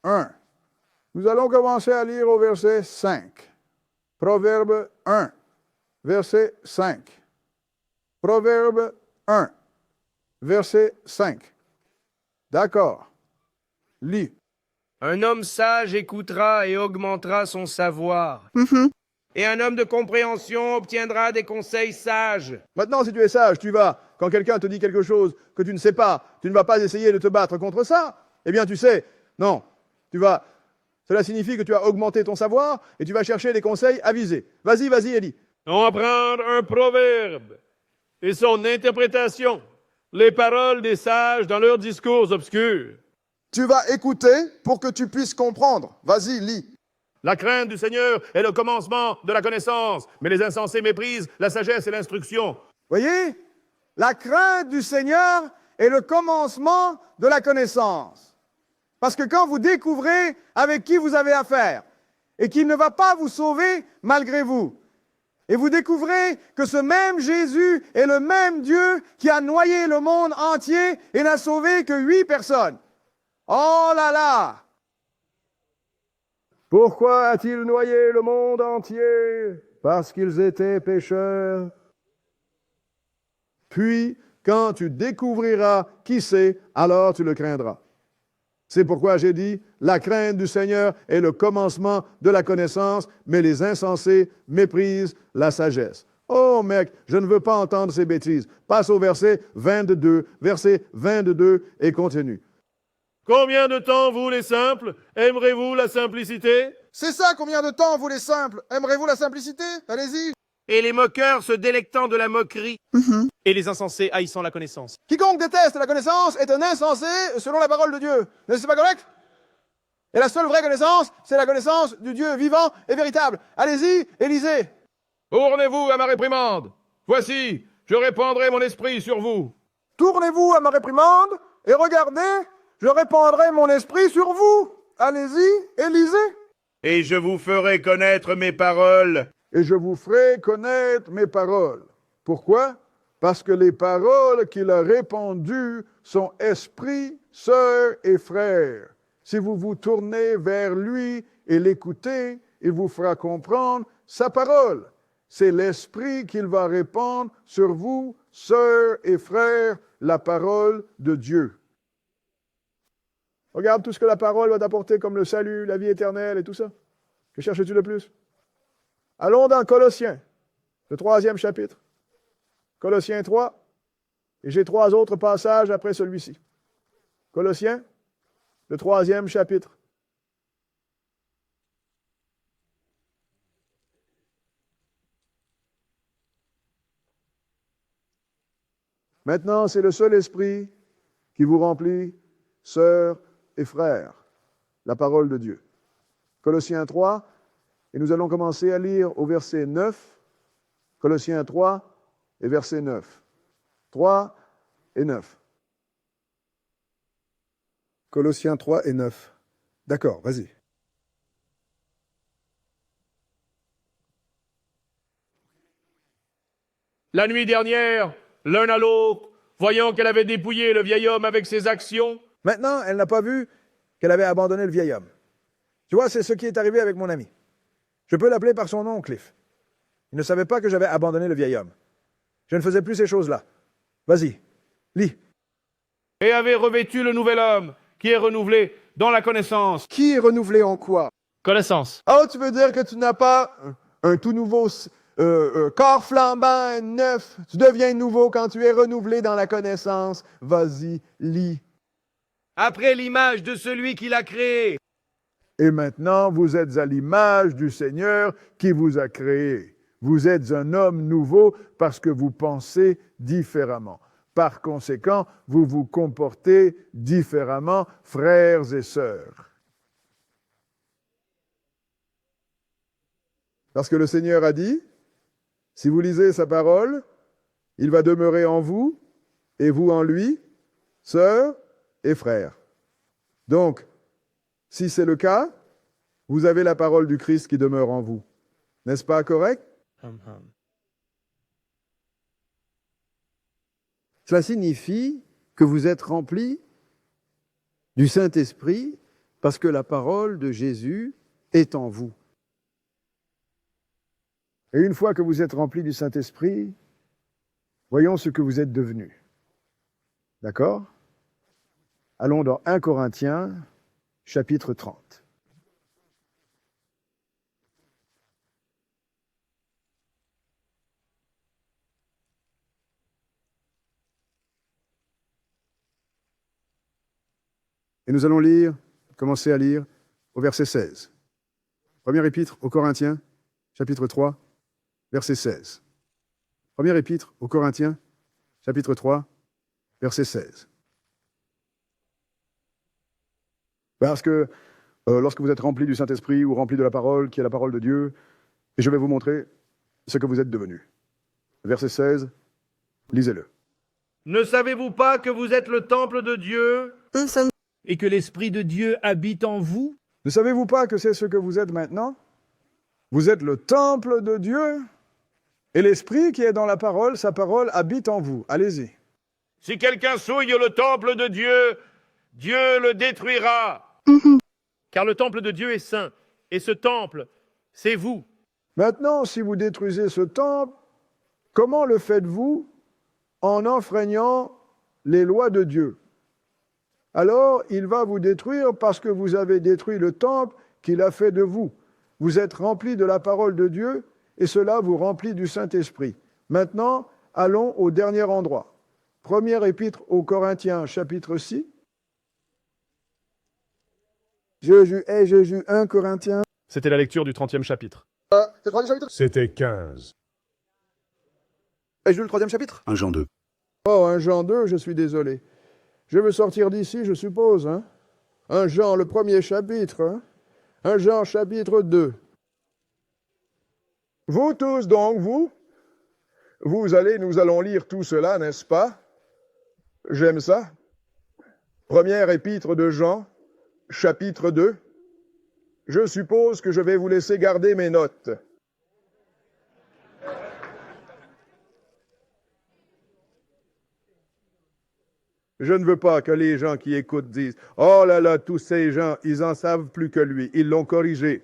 1. Nous allons commencer à lire au verset 5. Proverbe 1, verset 5. Proverbe 1, verset 5. D'accord. Lis. Un homme sage écoutera et augmentera son savoir. Et un homme de compréhension obtiendra des conseils sages. Maintenant, si tu es sage, tu vas, quand quelqu'un te dit quelque chose que tu ne sais pas, tu ne vas pas essayer de te battre contre ça. Eh bien, tu sais, non, tu vas. Cela signifie que tu as augmenté ton savoir et tu vas chercher des conseils avisés. Vas-y, Élie. On va prendre un proverbe et son interprétation, les paroles des sages dans leurs discours obscurs. Tu vas écouter pour que tu puisses comprendre. Vas-y, lis. La crainte du Seigneur est le commencement de la connaissance, mais les insensés méprisent la sagesse et l'instruction. Voyez, la crainte du Seigneur est le commencement de la connaissance. Parce que quand vous découvrez avec qui vous avez affaire, et qu'il ne va pas vous sauver malgré vous, et vous découvrez que ce même Jésus est le même Dieu qui a noyé le monde entier et n'a sauvé que 8 personnes. Oh là là! Pourquoi a-t-il noyé le monde entier? Parce qu'ils étaient pécheurs. Puis, quand tu découvriras qui c'est, alors tu le craindras. C'est pourquoi j'ai dit, la crainte du Seigneur est le commencement de la connaissance, mais les insensés méprisent la sagesse. Oh mec, je ne veux pas entendre ces bêtises. Passe au verset 22 et continue. Combien de temps, vous les simples, aimerez-vous la simplicité? C'est ça, combien de temps, vous les simples? Aimerez-vous la simplicité? Allez-y. Et les moqueurs se délectant de la moquerie. Et les insensés haïssant la connaissance. Quiconque déteste la connaissance est un insensé selon la parole de Dieu. N'est-ce pas correct? Et la seule vraie connaissance, c'est la connaissance du Dieu vivant et véritable. Allez-y et lisez. Tournez-vous à ma réprimande. Voici, je répandrai mon esprit sur vous. Tournez-vous à ma réprimande et regardez, je répandrai mon esprit sur vous. Allez-y et lisez. Et je vous ferai connaître mes paroles. Et je vous ferai connaître mes paroles. Pourquoi? Parce que les paroles qu'il a répandues sont esprit, sœurs et frères. Si vous vous tournez vers lui et l'écoutez, il vous fera comprendre sa parole. C'est l'esprit qu'il va répandre sur vous, sœurs et frères, la parole de Dieu. Regarde tout ce que la parole va t'apporter comme le salut, la vie éternelle et tout ça. Que cherches-tu de plus? Allons dans Colossiens, le 3e chapitre. Colossiens 3, et j'ai 3 autres passages après celui-ci. Colossiens, le 3e chapitre. Maintenant, c'est le seul esprit qui vous remplit, sœurs et frères, la parole de Dieu. Colossiens 3, et nous allons commencer à lire au verset 9. Colossiens 3 et verset 9. 3 et 9. Colossiens 3 et 9. D'accord, vas-y. La nuit dernière, l'un à l'autre, voyant qu'elle avait dépouillé le vieil homme avec ses actions. Maintenant, elle n'a pas vu qu'elle avait abandonné le vieil homme. Tu vois, c'est ce qui est arrivé avec mon ami. Je peux l'appeler par son nom, Cliff. Il ne savait pas que j'avais abandonné le vieil homme. Je ne faisais plus ces choses-là. Vas-y, lis. Et avait revêtu le nouvel homme, qui est renouvelé dans la connaissance. Qui est renouvelé en quoi? Connaissance. Oh, tu veux dire que tu n'as pas un tout nouveau corps flambant, neuf. Tu deviens nouveau quand tu es renouvelé dans la connaissance. Vas-y, lis. Après l'image de celui qui l'a créé. Et maintenant, vous êtes à l'image du Seigneur qui vous a créé. Vous êtes un homme nouveau parce que vous pensez différemment. Par conséquent, vous vous comportez différemment, frères et sœurs. Parce que le Seigneur a dit, si vous lisez sa parole, il va demeurer en vous et vous en lui, sœurs et frères. Donc, si c'est le cas, vous avez la parole du Christ qui demeure en vous. N'est-ce pas correct? Cela signifie que vous êtes remplis du Saint-Esprit parce que la parole de Jésus est en vous. Et une fois que vous êtes remplis du Saint-Esprit, voyons ce que vous êtes devenus. D'accord? Allons dans 1 Corinthiens, chapitre 30. Et nous allons commencer à lire au verset 16. Première épître aux Corinthiens, chapitre 3, verset 16. Première épître aux Corinthiens, chapitre 3, verset 16. Parce que lorsque vous êtes remplis du Saint-Esprit ou remplis de la parole, qui est la parole de Dieu, et je vais vous montrer ce que vous êtes devenus. Verset 16, lisez-le. Ne savez-vous pas que vous êtes le temple de Dieu et que l'Esprit de Dieu habite en vous? Ne savez-vous pas que c'est ce que vous êtes maintenant? Vous êtes le temple de Dieu et l'Esprit qui est dans la parole, sa parole habite en vous. Allez-y. Si quelqu'un souille le temple de Dieu, Dieu le détruira. Car le temple de Dieu est saint, et ce temple, c'est vous. Maintenant, si vous détruisez ce temple, comment le faites-vous? En enfreignant les lois de Dieu. Alors, il va vous détruire parce que vous avez détruit le temple qu'il a fait de vous. Vous êtes remplis de la parole de Dieu et cela vous remplit du Saint-Esprit. Maintenant, allons au dernier endroit. Première épître aux Corinthiens, chapitre 6. Jésus 1 Corinthiens. C'était la lecture du 30e chapitre. C'était 15. Ai-je lu le 3e chapitre? 1 Jean 2. Oh, 1 Jean 2, je suis désolé. Je veux sortir d'ici, je suppose. 1 Jean, le premier chapitre. 1 Jean, chapitre 2. Vous tous, donc, nous allons lire tout cela, n'est-ce pas? J'aime ça. Première épître de Jean, chapitre 2. Je suppose que je vais vous laisser garder mes notes. Je ne veux pas que les gens qui écoutent disent « Oh là là, tous ces gens, ils en savent plus que lui, ils l'ont corrigé. »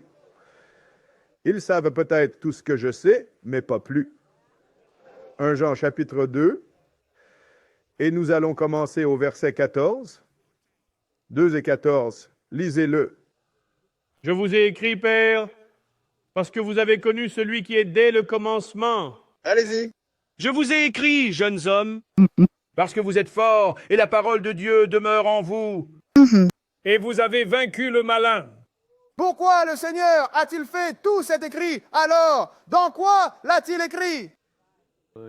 Ils savent peut-être tout ce que je sais, mais pas plus. 1 Jean chapitre 2, et nous allons commencer au verset 14. 2 et 14, lisez-le. Je vous ai écrit, Père, parce que vous avez connu celui qui est dès le commencement. Allez-y. Je vous ai écrit, jeunes hommes, parce que vous êtes forts et la parole de Dieu demeure en vous. Et vous avez vaincu le malin. Pourquoi le Seigneur a-t-il fait tout cet écrit? Alors, dans quoi l'a-t-il écrit?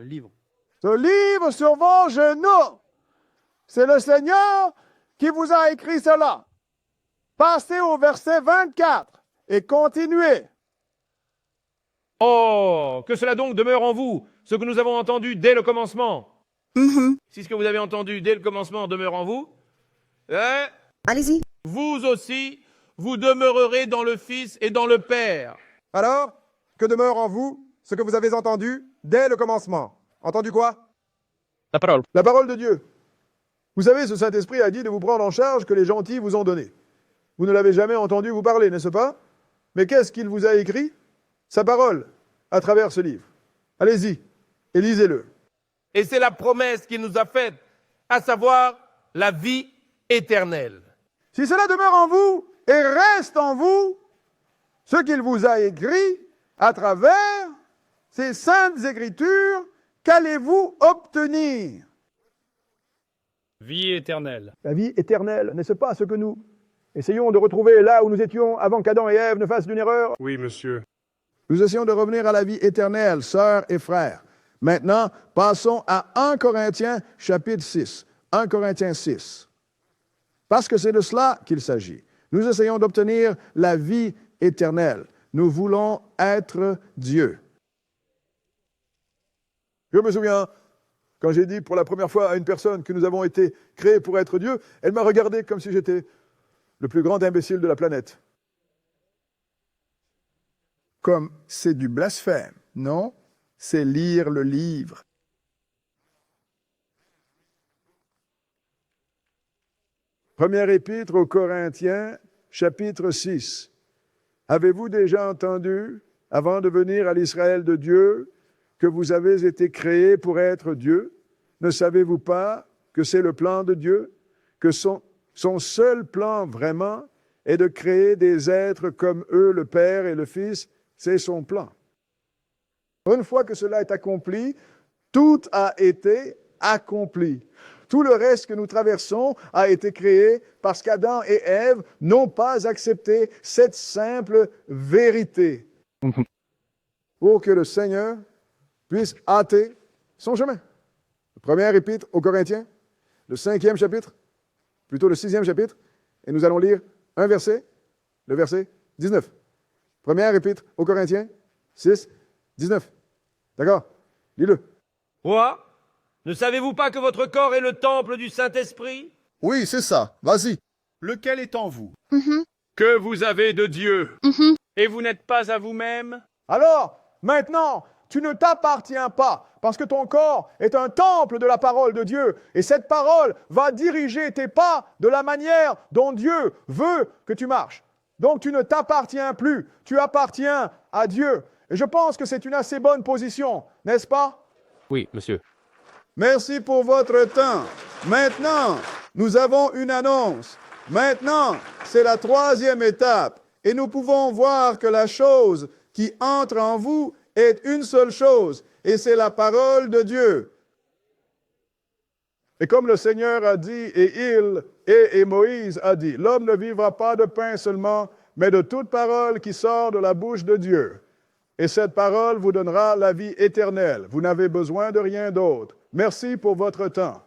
Livre. Ce livre sur vos genoux, c'est le Seigneur qui vous a écrit cela. Passez au verset 24 et continuez. Oh, que cela donc demeure en vous, ce que nous avons entendu dès le commencement. Si ce que vous avez entendu dès le commencement demeure en vous, allez-y. Vous aussi, vous demeurerez dans le Fils et dans le Père. Alors, que demeure en vous ce que vous avez entendu dès le commencement? Entendu quoi? La parole. La parole de Dieu. Vous savez, ce Saint-Esprit a dit de vous prendre en charge que les gentils vous ont donné. Vous ne l'avez jamais entendu vous parler, n'est-ce pas? Mais qu'est-ce qu'il vous a écrit? Sa parole, à travers ce livre. Allez-y, et lisez-le. Et c'est la promesse qu'il nous a faite, à savoir la vie éternelle. Si cela demeure en vous et reste en vous, ce qu'il vous a écrit à travers ces saintes écritures, qu'allez-vous obtenir? Vie éternelle. La vie éternelle, n'est-ce pas ce que nous essayons de retrouver là où nous étions avant qu'Adam et Ève ne fassent une erreur? Oui, monsieur. Nous essayons de revenir à la vie éternelle, sœurs et frères. Maintenant, passons à 1 Corinthiens chapitre 6. 1 Corinthiens 6. Parce que c'est de cela qu'il s'agit. Nous essayons d'obtenir la vie éternelle. Nous voulons être Dieu. Je me souviens, quand j'ai dit pour la première fois à une personne que nous avons été créés pour être Dieu, elle m'a regardé comme si j'étais le plus grand imbécile de la planète. Comme c'est du blasphème, non? C'est lire le livre. Première épître aux Corinthiens, chapitre 6. Avez-vous déjà entendu, avant de venir à l'Israël de Dieu, que vous avez été créés pour être Dieu? Ne savez-vous pas que c'est le plan de Dieu? Que son seul plan vraiment est de créer des êtres comme eux, le Père et le Fils? C'est son plan. Une fois que cela est accompli, tout a été accompli. Tout le reste que nous traversons a été créé parce qu'Adam et Ève n'ont pas accepté cette simple vérité. Pour que le Seigneur puisse hâter son chemin. Première épître aux Corinthiens, le 5e chapitre, plutôt le 6e chapitre, et nous allons lire un verset, le verset 19. Première épître aux Corinthiens, 6, 19. D'accord? Lis-le. Quoi? Ne savez-vous pas que votre corps est le temple du Saint-Esprit? Oui, c'est ça. Vas-y. Lequel est en vous? Que vous avez de Dieu. Et vous n'êtes pas à vous-même? Alors, maintenant, Tu ne t'appartiens pas, parce que ton corps est un temple de la parole de Dieu. Et cette parole va diriger tes pas de la manière dont Dieu veut que tu marches. Donc tu ne t'appartiens plus, tu appartiens à Dieu. Et je pense que c'est une assez bonne position, n'est-ce pas? Oui, monsieur. Merci pour votre temps. Maintenant, nous avons une annonce. Maintenant, c'est la 3e étape. Et nous pouvons voir que la chose qui entre en vous est une seule chose, et c'est la parole de Dieu. Et comme le Seigneur a dit, et Moïse a dit, l'homme ne vivra pas de pain seulement, mais de toute parole qui sort de la bouche de Dieu. Et cette parole vous donnera la vie éternelle. Vous n'avez besoin de rien d'autre. Merci pour votre temps.